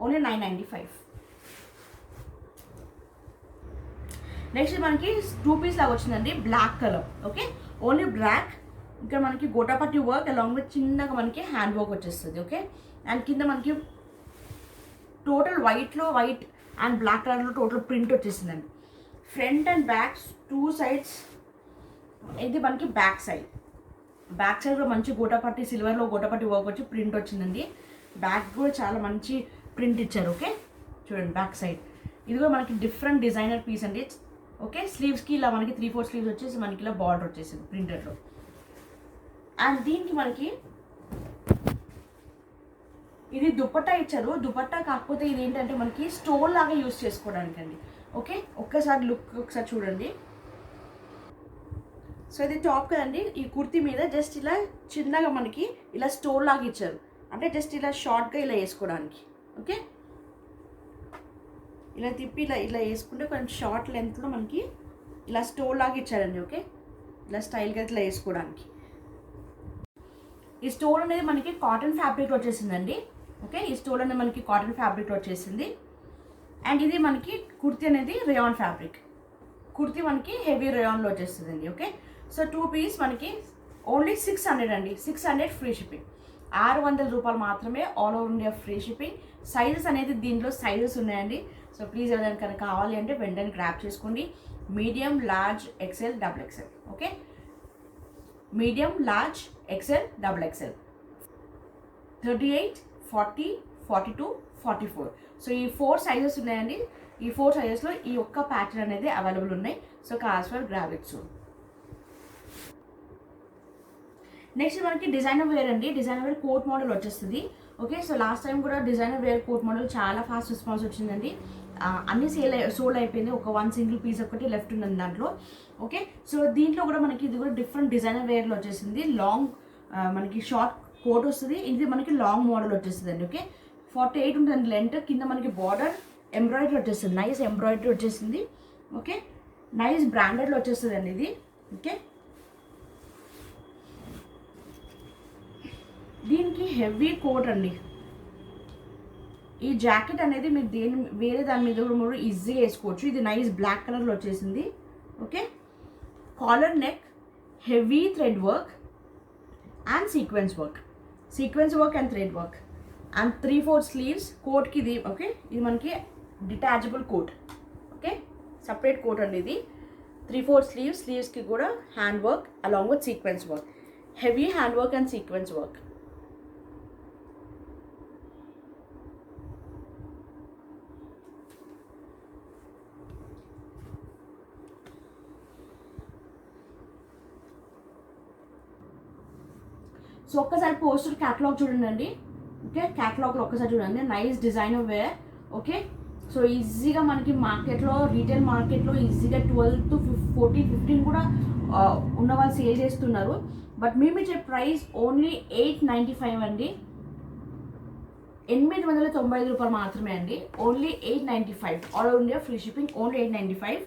only 995. Next మనకి 2 పీస్ లాగా వచ్చిందండి, black colour. Okay, only black. ఇక్కడ మనకి గోటాపట్టి వర్క్ అలాంగ్ విత్ చిన్నగా మనకి హ్యాండ్ వర్క్ వచ్చేస్తుంది. ఓకే, అండ్ కింద మనకి టోటల్ వైట్లో వైట్ అండ్ బ్లాక్ కలర్లో టోటల్ ప్రింట్ వచ్చేసిందండి. Front and back 2 sides. ఇది మనకి బ్యాక్ సైడ్ కూడా మంచి గోటాపట్టి సిల్వర్లో గోటాపట్టి వర్క్ వచ్చి ప్రింట్ వచ్చిందండి. బ్యాక్ కూడా చాలా మంచి ప్రింట్ ఇచ్చారు. ఓకే, చూడండి బ్యాక్ సైడ్. ఇది కూడా మనకి డిఫరెంట్ డిజైనర్ పీస్ అండి. ఓకే, స్లీవ్స్కి ఇలా మనకి 3/4 స్లీవ్స్ వచ్చేసి మనకి ఇలా బార్డర్ వచ్చేసింది ప్రింటెడ్లో. అండ్ దీనికి మనకి ఇది దుపట్టా ఇచ్చారు. దుపట్టా కాకపోతే ఇది ఏంటంటే మనకి స్టోన్ లాగా యూజ్ చేసుకోవడానికి అండి. ఓకే, ఒక్కసారి లుక్ ఒకసారి చూడండి. సో ఇది టాప్ కదండి, ఈ కుర్తీ మీద జస్ట్ ఇలా చిన్నగా మనకి ఇలా స్టోన్ లాగా ఇచ్చారు, అంటే జస్ట్ ఇలా షార్ట్గా ఇలా వేసుకోవడానికి. ఓకే, ఇలా తిప్పి ఇలా వేసుకుంటే కొంచెం షార్ట్ లెంత్లో మనకి ఇలా స్టోన్ లాగా ఇచ్చారండి. ఓకే, ఇలా స్టైల్గా ఇట్లా వేసుకోవడానికి. ఈ స్టోన్ అనేది మనకి కాటన్ ఫ్యాబ్రిక్లో వచ్చేసిందండి. ఓకే, ఈ స్టోన్ అనేది మనకి కాటన్ ఫ్యాబ్రిక్లో వచ్చేసింది. అండ్ ఇది మనకి కుర్తీ అనేది రేయాన్ ఫ్యాబ్రిక్. కుర్తీ మనకి హెవీ రేయాన్లో వచ్చేస్తుందండి. ఓకే, సో 2 పీస్ మనకి ఓన్లీ 600 అండి. 600 ఫ్రీ షిప్పింగ్. 600 రూపాయలు మాత్రమే. All over India free shipping. Sizes అనేది దీంట్లో సైజెస్ ఉన్నాయండి. సో ప్లీజ్ ఎవరైనా కనుక కావాలి అంటే వెంటనే గ్రాప్ చేసుకోండి. Medium, large, XL, XXL. Okay, medium, large, XL, double XL, 38, 40, 42, 44. So ఈ 4 సైజెస్ ఉన్నాయండి. ఈ 4 సైజెస్లో ఈ ఒక్క ప్యాటర్న్ అనేది అవైలబుల్ ఉన్నాయి. సో కాస్ఫర్ గ్రాబ్ ఇట్ సూన్. నెక్స్ట్ మనకి డిజైనర్ వేర్ అండి. డిజైనర్ వేర్ కోట్ మోడల్ వచ్చేస్తుంది. ఓకే, సో లాస్ట్ టైం కూడా డిజైనర్ వేర్ కోట్ మోడల్ చాలా ఫాస్ట్ రెస్పాన్స్ వచ్చిందండి. అన్ని సోల్డ్ అయిపోయింది. ఒక 1 సింగిల్ పీస్ ఒకటి లెఫ్ట్ ఉన్నది దాంట్లో. ఓకే, సో దీంట్లో కూడా మనకి ఇది కూడా డిఫరెంట్ డిజైనర్ వేర్లో వచ్చేసింది. లాంగ్ మనకి షార్ట్ కోట్ వస్తుంది. ఇది మనకి లాంగ్ మోడల్ వచ్చేస్తుంది అండి. ఓకే, 48 ఉంటుంది లెంత్. కింద మనకి బార్డర్ ఎంబ్రాయిడరీ వచ్చేస్తుంది. నైస్ ఎంబ్రాయిడరీ వచ్చేసింది. ఓకే, నైస్ బ్రాండెడ్లో వచ్చేస్తుంది అండి ఇది. ఓకే, దీనికి హెవీ కోట్ అండి. ఈ జాకెట్ అనేది మీరు వేరే దాని మీద కూడా మీరు ఈజీగా వేసుకోవచ్చు. ఇది నైస్ బ్లాక్ కలర్లో వచ్చేసింది. Okay, collar neck, heavy thread work and sequence work and thread work and 3/4 sleeves. కోట్కి ఇది. ఓకే, ఇది మనకి detachable coat. Okay, separate coat అండి ఇది. 3/4 స్లీవ్స్కి కూడా hand work along with sequence work, heavy hand work and sequence work. So ఒక్కసారి పోస్టర్ క్యాటలాగ్ చూడండి. ఓకే, క్యాటలాగ్లో ఒక్కసారి చూడండి. Nice designer wear. Okay, so ఈజీగా మనకి మార్కెట్లో, రీటైల్ మార్కెట్లో ఈజీగా 12 to 14, 15 కూడా ఉన్న వాళ్ళు సేల్ చేస్తున్నారు. బట్ మేము ఇచ్చే ప్రైస్ ఓన్లీ 895 అండి. 895 రూపాయలు మాత్రమే అండి. Only 895. All over India free shipping. Only 895.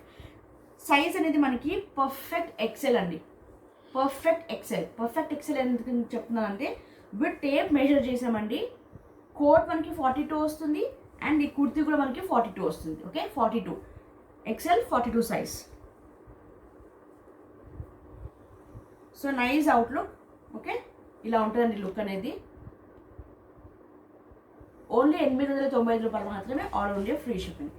Size అనేది మనకి పర్ఫెక్ట్ ఎక్సెల్ అండి. పర్ఫెక్ట్ ఎక్సెల్ ఎందుకు చెప్తున్నానంటే విత్ టేప్ మెజర్ చేసామండి. కోట్ మనకి 42 వస్తుంది అండ్ ఈ కుర్తీ కూడా మనకి 42 వస్తుంది. Okay, 42 XL, 42 size. So nice outlook. Okay, ఇలా ఉంటుందండి లుక్ అనేది. ఓన్లీ 895 రూపాయలు మాత్రమే. All India free shipping.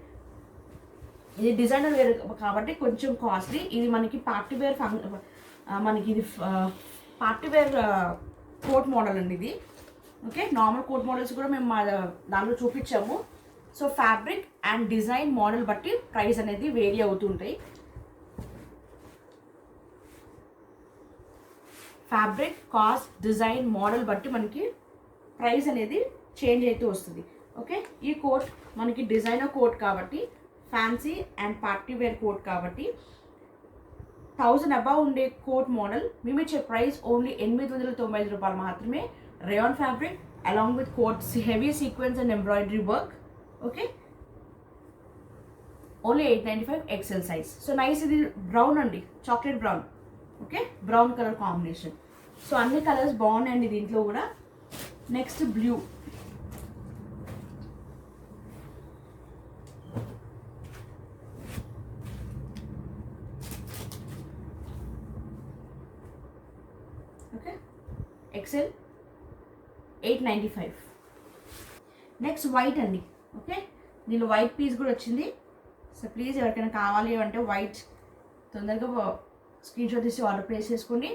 ఇది డిజైనర్ వేర్ కాబట్టి కొంచెం కాస్ట్లీ. ఇది మనకి పార్టీ వేర్ కోట్ మోడల్ అండి ఇది. ఓకే, నార్మల్ కోట్ మోడల్స్ కూడా మేము దాంట్లో చూపించాము. So fabric and design model బట్టి ప్రైస్ అనేది వేరీ అవుతుంటాయి. ఫ్యాబ్రిక్, కాస్ట్, డిజైన్, మోడల్ బట్టి మనకి ప్రైస్ అనేది చేంజ్ అయితే వస్తుంది. ఓకే, ఈ కోట్ మనకి డిజైనర్ కోట్ కాబట్టి, fancy and party wear coat కాబట్టి 1000 అబౌవ్ ఉండే కోట్ మోడల్ మేము ఇచ్చే ప్రైస్ ఓన్లీ 895 రూపాయలు మాత్రమే. Rayon fabric along with coat, heavy sequence and embroidery work. Okay, only 895 XL size. So nice. ఇది బ్రౌన్ అండి, chocolate brown. Okay, brown colour combination. So అన్ని కలర్స్ బాగున్నాయండి దీంట్లో కూడా. Next blue. Okay, XL 895. Next white అండి. ఓకే, దీనిలో వైట్ పీస్ కూడా వచ్చింది. సో ప్లీజ్ ఎవరికైనా కావాలి అంటే వైట్ తొందరగా స్క్రీన్ షాట్ తీసి ఆర్డర్ ప్లేస్ చేసుకోండి.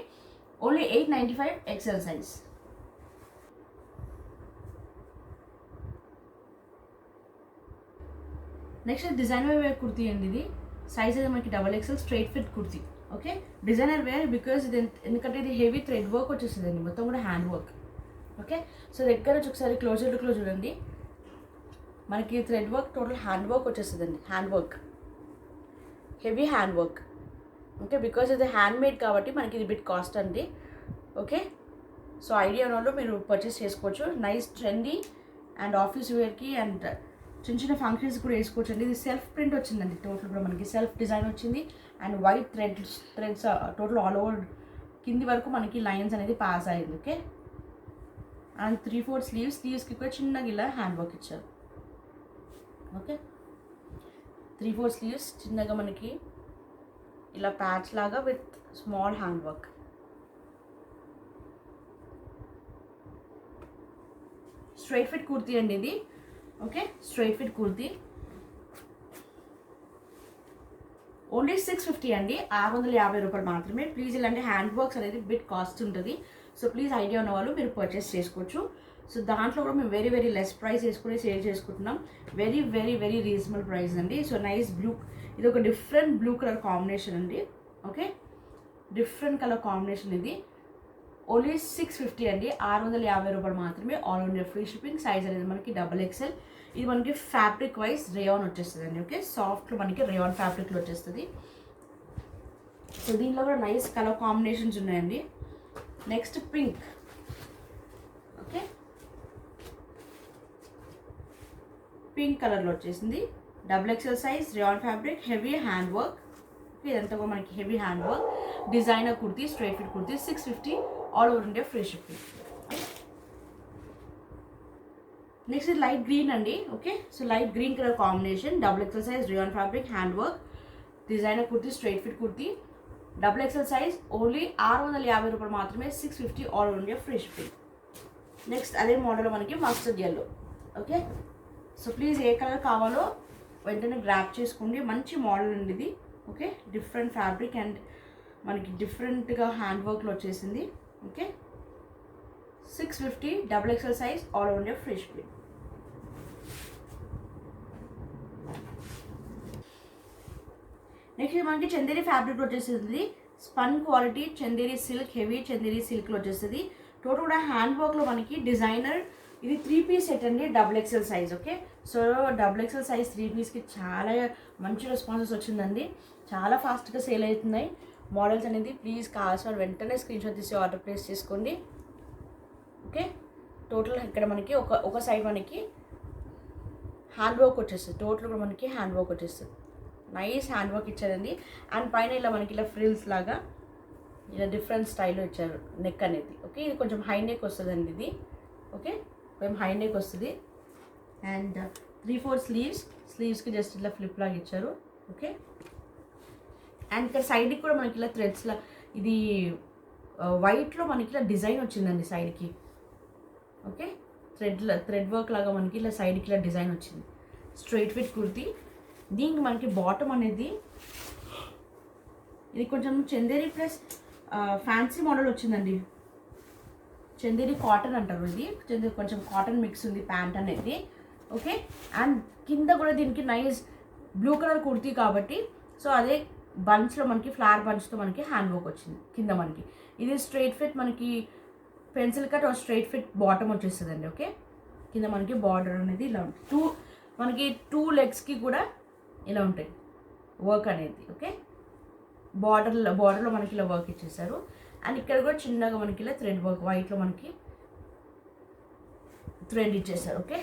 Only 895 XL size. Next designer wear kurti అండి ఇది. సైజ్ అయితే మనకి double XL straight fit kurti. Okay, designer wear because ఇది ఎందుకంటే ఇది హెవీ థ్రెడ్ వర్క్ వచ్చేస్తుంది అండి, మొత్తం కూడా హ్యాండ్ వర్క్. ఓకే, సో దగ్గర నుంచి ఒకసారి క్లోజర్ లుక్లో చూడండి. మనకి thread work total hand work వచ్చేస్తుందండి. Hand work, heavy hand work. Okay, because ఇది హ్యాండ్ మేడ్ కాబట్టి మనకి ఇది బిట్ కాస్ట్ అండి. ఓకే, సో ఐడియా ఉన్న వాళ్ళు మీరు పర్చేస్ చేసుకోవచ్చు. నైస్ ట్రెండీ అండ్ ఆఫీస్ వేర్కి అండ్ చిన్న చిన్న ఫంక్షన్స్ కూడా వేసుకోవచ్చు అండి. ఇది సెల్ఫ్ ప్రింట్ వచ్చిందండి. టోటల్ కూడా మనకి సెల్ఫ్ డిజైన్ వచ్చింది and white threads total all over కింది వరకు మనకి లైన్స్ అనేది పాస్ అయ్యింది. ఓకే, అండ్ 3/4 స్లీవ్స్కి కూడా చిన్నగా ఇలా హ్యాండ్ వర్క్ ఇచ్చారు. ఓకే, 3/4 స్లీవ్స్ చిన్నగా మనకి ఇలా ప్యాచ్ లాగా with small hand work. Straight fit kurti అండి ఇది. Okay, straight fit kurti only 650 అండి, 650 రూపాయలు మాత్రమే. ప్లీజ్ ఇలాంటి హ్యాండ్ వర్క్స్ అనేది బిట్ కాస్ట్ ఉంటుంది. సో ప్లీజ్ ఐడియా ఉన్న వాళ్ళు మీరు పర్చేస్ చేసుకోవచ్చు. సో దాంట్లో కూడా మేము వెరీ వెరీ లెస్ ప్రైస్ వేసుకుని సేల్ చేసుకుంటున్నాం. Very very very reasonable price అండి. సో నైస్ బ్లూ, ఇది ఒక డిఫరెంట్ బ్లూ కలర్ కాంబినేషన్ అండి. ఓకే, డిఫరెంట్ కలర్ కాంబినేషన్ ఇది. ఓన్లీ 650 అండి, 650 రూపాయలు మాత్రమే. All India free shipping. Size అనేది మనకి XXL. ఇది మనకి ఫ్యాబ్రిక్ వైజ్ రేయాన్ వచ్చేస్తుంది అండి. ఓకే, సాఫ్ట్లో మనకి రేయాన్ ఫ్యాబ్రిక్లో వచ్చేస్తుంది. సో దీనిలో కూడా నైస్ కలర్ కాంబినేషన్స్ ఉన్నాయండి. Next pink. ఓకే, పింక్ కలర్లో వచ్చేసింది. XXL size, rayon fabric, heavy hand work. ఇదంతా కూడా మనకి heavy hand work. Designer kurti, straight fit kurti. 650 all over India free shipping. Next ఇది లైట్ గ్రీన్ అండి. Okay, so light green colour combination. XXL size, rayon fabric, hand work, designer kurti, straight fit kurti. XXL size, only 650 రూపాయలు మాత్రమే. 650 all over India free shipping. Next అదే మోడల్ మనకి mustard yellow. Okay, so please A colour కావాలో వెంటనే గ్రాప్ చేసుకోండి. మంచి మోడల్ అండి ఇది. ఓకే, డిఫరెంట్ ఫ్యాబ్రిక్ అండ్ మనకి డిఫరెంట్గా హ్యాండ్ వర్క్లో వచ్చేసింది. Okay, 650 XXL size, all over India free shipping. Next మనకి చందేరి ఫ్యాబ్రిక్ వచ్చేసింది. Spun quality Chanderi silk, heavy Chanderi సిల్క్లో వచ్చేస్తుంది. టోటల్ కూడా హ్యాండ్ వర్క్లో మనకి డిజైనర్. ఇది 3 పీస్ సెట్ అండి, XXL size. Okay, so XXL size 3 పీస్కి చాలా మంచి రెస్పాన్సెస్ వచ్చిందండి. చాలా ఫాస్ట్గా సేల్ అవుతున్నాయి మోడల్స్ అనేది. ప్లీజ్ కావాల్సిన వెంటనే స్క్రీన్ షాట్ తీసి ఆర్డర్ ప్లేస్ చేసుకోండి. ఓకే, టోటల్ ఇక్కడ మనకి ఒక సైడ్ మనకి హ్యాండ్ వర్క్ వచ్చేస్తుంది. టోటల్ కూడా మనకి హ్యాండ్ వర్క్ వచ్చేస్తుంది. నైస్ హ్యాండ్ వర్క్ ఇచ్చారండి. అండ్ పైన ఇలా మనకి ఇలా ఫ్రిల్స్ లాగా ఇలా డిఫరెంట్ స్టైల్లో ఇచ్చారు నెక్ అనేది. ఓకే, ఇది కొంచెం హై నెక్ వస్తుందండి ఇది. ఓకే, కొంచెం హై నెక్ వస్తుంది. అండ్ 3/4 స్లీవ్స్కి జస్ట్ ఇట్లా ఫ్లిప్ లాగా ఇచ్చారు. ఓకే, అండ్ ఇక్కడ సైడ్కి కూడా మనకి ఇలా థ్రెడ్స్లా, ఇది వైట్లో మనకి ఇలా డిజైన్ వచ్చిందండి సైడ్కి. ఓకే, థ్రెడ్ వర్క్ లాగా మనకి ఇలా సైడ్కి ఇలా డిజైన్ వచ్చింది. Straight fit kurti. దీనికి మనకి బాటమ్ అనేది ఇది కొంచెం చందేరి ప్లస్ ఫ్యాన్సీ మోడల్ వచ్చిందండి. చందేరి కాటన్ అంటారు ఇది. చందేరి కొంచెం కాటన్ మిక్స్ ఉంది ప్యాంట్ అనేది. ఓకే, అండ్ కింద కూడా దీనికి నైస్ బ్లూ కలర్ కుర్తీ కాబట్టి సో అదే బంచ్లో మనకి ఫ్లవర్ బంచ్తో మనకి హ్యాండ్ వర్క్ వచ్చింది కింద మనకి. ఇది స్ట్రైట్ ఫిట్ మనకి pencil cut or straight fit bottom వచ్చేస్తుందండి. ఓకే, కింద మనకి బార్డర్ అనేది ఇలా ఉంటుంది. మనకి 2 లెగ్స్కి కూడా ఇలా ఉంటాయి వర్క్ అనేది. ఓకే, బార్డర్లో మనకి ఇలా వర్క్ ఇచ్చేసారు. అండ్ ఇక్కడ కూడా చిన్నగా మనకి ఇలా థ్రెడ్ వర్క్ వైట్లో మనకి థ్రెడ్ ఇచ్చేసారు. ఓకే,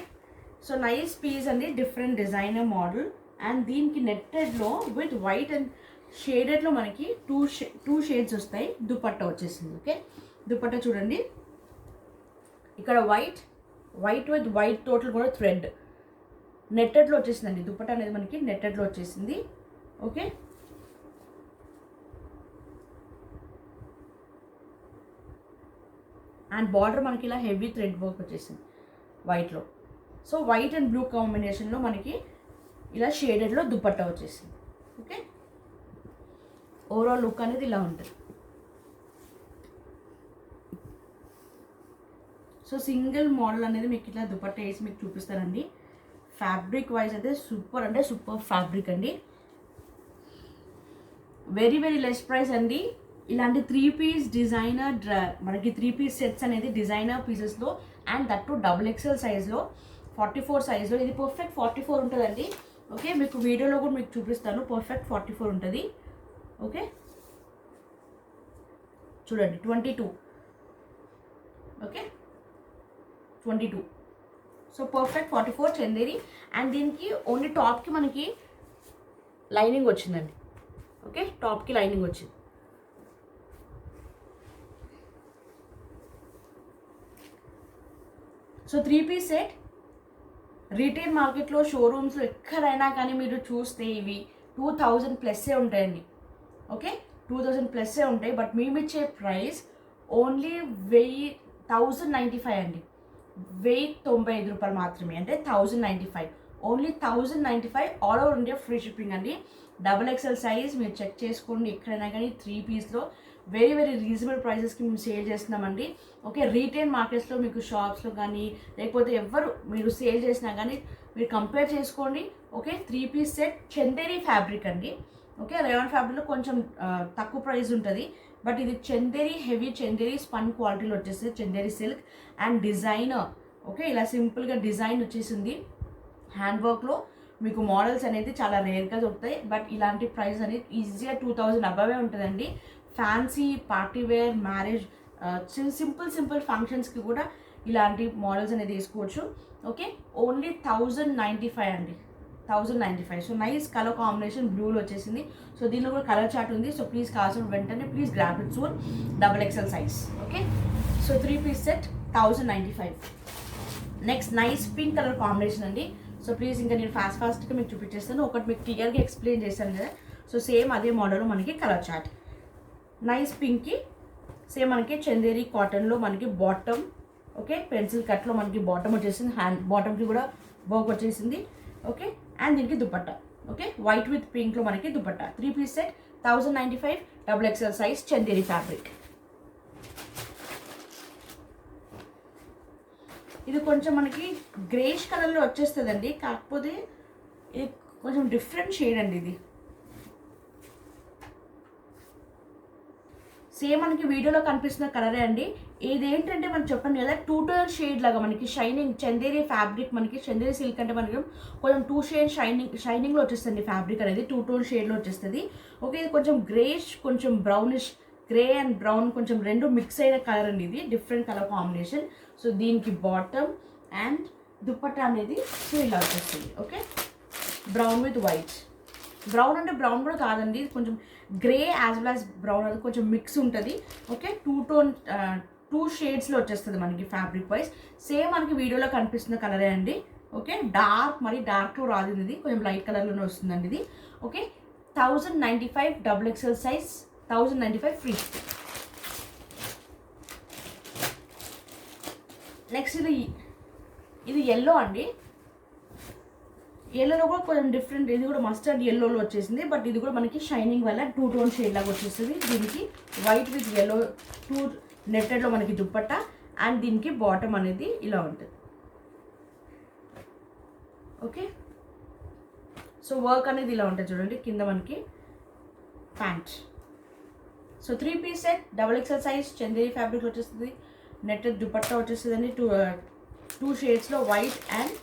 సో నైస్ పీస్ అండి, డిఫరెంట్ డిజైనర్ మోడల్. అండ్ దీనికి నెట్టెడ్లో విత్ వైట్ అండ్ షేడెడ్లో మనకి టూ షేడ్స్ వస్తాయి. దుపట్టా వచ్చేసింది. ఓకే, దుపట్టా చూడండి, ఇక్కడ వైట్ విత్ వైట్ టోటల్ కూడా థ్రెడ్ నెట్టెడ్లో వచ్చేసిందండి. దుపట్టా అనేది మనకి నెట్టెడ్లో వచ్చేసింది. ఓకే, అండ్ బార్డర్ మనకి ఇలా హెవీ థ్రెడ్ వర్క్ వచ్చేసింది వైట్లో. సో వైట్ అండ్ బ్లూ కాంబినేషన్లో మనకి ఇలా షేడెడ్లో దుపట్టా వచ్చేసింది. ఓకే, ఓవరాల్ లుక్ అనేది ఇలా ఉంటుంది. సో సింగిల్ మోడల్ అనేది మీకు ఇట్లా దుపట్టా వేసి మీకు చూపిస్తారండి. ఫ్యాబ్రిక్ వైజ్ అయితే సూపర్ అంటే సూపర్ ఫ్యాబ్రిక్ అండి. వెరీ వెరీ లెస్ ప్రైస్ అండి. ఇలాంటి 3 పీస్ డిజైనర్ మనకి 3 పీస్ సెట్స్ అనేది డిజైనర్ పీసెస్లో అండ్ దట్టు XXL సైజ్లో 44 సైజ్లో. ఇది పర్ఫెక్ట్ 44 ఉంటుందండి. ఓకే, మీకు వీడియోలో కూడా మీకు చూపిస్తాను. పర్ఫెక్ట్ 44 ఉంటుంది. ఓకే, చూడండి 22. Okay, 22. So perfect 44 Chanderi. And దీనికి ఓన్లీ టాప్కి మనకి లైనింగ్ వచ్చిందండి. ఓకే, టాప్కి లైనింగ్ వచ్చింది. సో 3 పీస్ సెట్ రీటైల్ మార్కెట్లో షోరూమ్స్లో ఎక్కడైనా కానీ మీరు చూస్తే ఇవి 2000 ప్లస్సే ఉంటాయండి. ఓకే, 2000 ప్లస్సే ఉంటాయి. బట్ మేమిచ్చే ప్రైస్ ఓన్లీ 1095 అండి. 1095 రూపాయలు మాత్రమే, అంటే 1095. Only 1095 all over India free shipping అండి. XXL సైజ్ మీరు చెక్ చేసుకోండి ఎక్కడైనా కానీ 3 పీస్లో వెరీ వెరీ రీజనబుల్ ప్రైసెస్కి మేము సేల్ చేస్తున్నామండి. ఓకే, రీటైల్ మార్కెట్స్లో మీకు షాప్స్లో కానీ లేకపోతే ఎవరు మీరు సేల్ చేసినా కానీ మీరు కంపేర్ చేసుకోండి. Okay, 3 piece set Chanderi fabric అండి. ఓకే, రేయాన్ ఫ్యాబ్రిక్లో కొంచెం తక్కువ ప్రైస్ ఉంటుంది, బట్ ఇది చందేరి హెవీ చందేరి స్పన్ క్వాలిటీలో వచ్చేస్తుంది, Chanderi silk and designer. Okay, ఇలా సింపుల్గా డిజైన్ వచ్చేసింది. హ్యాండ్ వర్క్లో మీకు మోడల్స్ అనేది చాలా రేర్గా దొరుకుతాయి, బట్ ఇలాంటి ప్రైస్ అనేది ఈజీగా 2000 అబవే ఉంటుందండి. Fancy party wear marriage simple ఫంక్షన్స్కి కూడా ఇలాంటి మోడల్స్ అనేది తీసుకోవచ్చు. ఓకే, ఓన్లీ 1095 అండి, 1095. సో నైస్ కలర్ కాంబినేషన్ బ్లూలో వచ్చేసింది. సో దీనిలో కూడా కలర్ చార్ట్ ఉంది. సో ప్లీజ్ కావాల్సిన వెంటనే please grab it soon. XXL size. Okay, so 3 piece set 1095. Next nice pink colour combination అండి. సో ప్లీజ్ ఇంకా నేను ఫాస్ట్గా మీకు చూపించేస్తాను. ఒకటి మీకు క్లియర్గా ఎక్స్ప్లెయిన్ చేశాను కదా. సో సేమ్ అదే మోడల్ మనకి కలర్ చార్ట్. నైస్ పింక్కి సేమ్ మనకి చందేరి కాటన్లో మనకి బాటమ్. ఓకే, పెన్సిల్ కట్లో మనకి బాటమ్ వచ్చేసింది. హ్యాండ్ బాటమ్కి కూడా వర్క్ వచ్చేసింది. ఓకే, అండ్ దీనికి దుపట్టా. ఓకే, వైట్ విత్ పింక్లో మనకి dupatta. 3 piece set 1095 XXL size Chanderi fabric. ఇది కొంచెం మనకి గ్రేష్ కలర్లో వచ్చేస్తుందండి, కాకపోతే ఇది కొంచెం డిఫరెంట్ షేడ్ అండి. ఇది సేమ్ మనకి వీడియోలో కనిపిస్తున్న కలరే అండి. ఇదేంటంటే మనం చెప్పండి కదా 2 టోన్ షేడ్ లాగా మనకి షైనింగ్ చందేరి ఫ్యాబ్రిక్, మనకి చందేరి సిల్క్ అంటే మనకి కొంచెం 2 షేడ్ షైనింగ్లో వచ్చేస్తుంది ఫ్యాబ్రిక్ అనేది, 2 టోన్ షేడ్లో వచ్చేస్తుంది. ఓకే, ఇది కొంచెం గ్రేష్ కొంచెం బ్రౌనిష్, గ్రే అండ్ బ్రౌన్ కొంచెం రెండు మిక్స్ అయిన కలర్ అండి. ఇది డిఫరెంట్ కలర్ కాంబినేషన్. సో దీనికి బాటమ్ అండ్ దుపట్టా అనేది సో ఇలా వచ్చేస్తుంది. Okay, brown with white. Brown అంటే బ్రౌన్ కూడా కాదండి, కొంచెం grey as well as brown అది కొంచెం మిక్స్ ఉంటుంది. ఓకే, 2 షేడ్స్లో వచ్చేస్తుంది మనకి ఫ్యాబ్రిక్ వైజ్. సేమ్ మనకి వీడియోలో కనిపిస్తున్న కలరే అండి. ఓకే, డార్క్ మరి డార్క్లో రాదు, ఇది కొంచెం లైట్ కలర్లోనే వస్తుందండి ఇది. Okay, 1095 XXL size 1095 free. Next ఇది ఎల్లో అండి. ఎల్లోలో కూడా కొంచెం డిఫరెంట్, ఇది కూడా మస్టర్డ్ ఎల్లోలో వచ్చేసింది, బట్ ఇది కూడా మనకి షైనింగ్ వల్ల 2 టోన్ షేడ్ లాగా వచ్చేస్తుంది. దీనికి వైట్ విత్ ఎల్లో 2 నెట్టెడ్లో మనకి దుప్పట్టా అండ్ దీనికి బాటమ్ అనేది ఇలా ఉంటుంది. ఓకే, సో వర్క్ అనేది ఇలా ఉంటుంది చూడండి, కింద మనకి pant. So 3 piece set XXL size Chanderi fabric వచ్చేస్తుంది. నెట్టెడ్ దుపట్టా వచ్చేస్తుందండి, 2 షేడ్స్లో వైట్ అండ్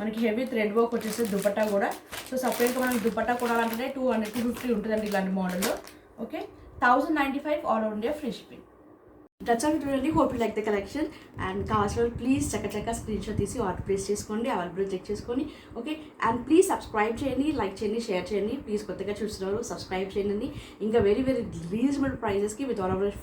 మనకి హెవీ థ్రెడ్ వర్క్ వచ్చేస్తుంది దుపట్టా కూడా. సో సపరేట్గా మనకి దుపట్టా కొనాలంటే 250 ఉంటుందండి ఇలాంటి మోడల్లో. Okay, 1095 all over India free shipping. That's all చూడండి. Hope you like the collection and కావాల్సిన ప్లీజ్ చక్క స్క్రీన్ షాట్ తీసి ఆర్డర్ ప్లేస్ చేసుకోండి, అవైలబుల్ చెక్ చేసుకోండి. ఓకే, అండ్ ప్లీజ్ సబ్స్క్రైబ్ చేయండి, లైక్ చేయండి, షేర్ చేయండి. ప్లీజ్ కొత్తగా చూస్తున్నారు సబ్స్క్రైబ్ చేయండి. ఇంకా వెరీ వెరీ రీజనబుల్ ప్రైజెస్కి విత్ ఆల్ ఓవర్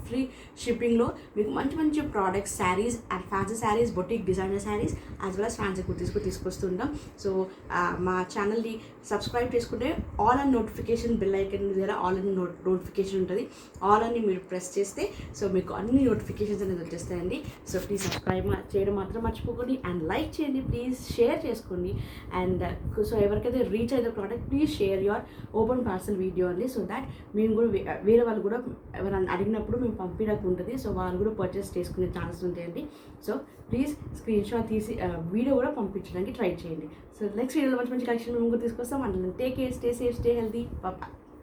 ఫ్రీ షిప్పింగ్లో మీకు మంచి products, saris and fancy saris, boutique designer saris as well as fancy kurtis తీసుకొస్తుంటాం. So మా ఛానల్ని సబ్స్క్రైబ్ చేసుకుంటే all and notification bell icon దగ్గర ఆల్ అండ్ నోటిఫికేషన్ ఉంటుంది. ఆల్ అని మీరు ప్రెస్ చేస్తే సో మీకు అన్ని నోటిఫికేషన్స్ అనేది వచ్చేస్తాయండి. సో ప్లీజ్ సబ్స్క్రైబ్ చేయడం మాత్రం మర్చిపోకండి అండ్ లైక్ చేయండి, ప్లీజ్ షేర్ చేసుకోండి. అండ్ సో ఎవరికైతే రీచ్ అయితే product please share your open parcel video అండి. సో దాట్ మేము కూడా వేరే వాళ్ళు కూడా ఎవరైనా అడిగినప్పుడు మేము పంపించడానికి ఉంటుంది. సో వాళ్ళు కూడా పర్చేస్ చేసుకునే ఛాన్సెస్ ఉంటాయండి. సో ప్లీజ్ స్క్రీన్ షాట్ తీసి వీడియో కూడా పంపించడానికి ట్రై చేయండి. సో నెక్స్ట్ వీడియోలో మంచి కలెక్షన్ మేము కూడా తీసుకొస్తాం. And take care, stay safe, stay healthy, bye.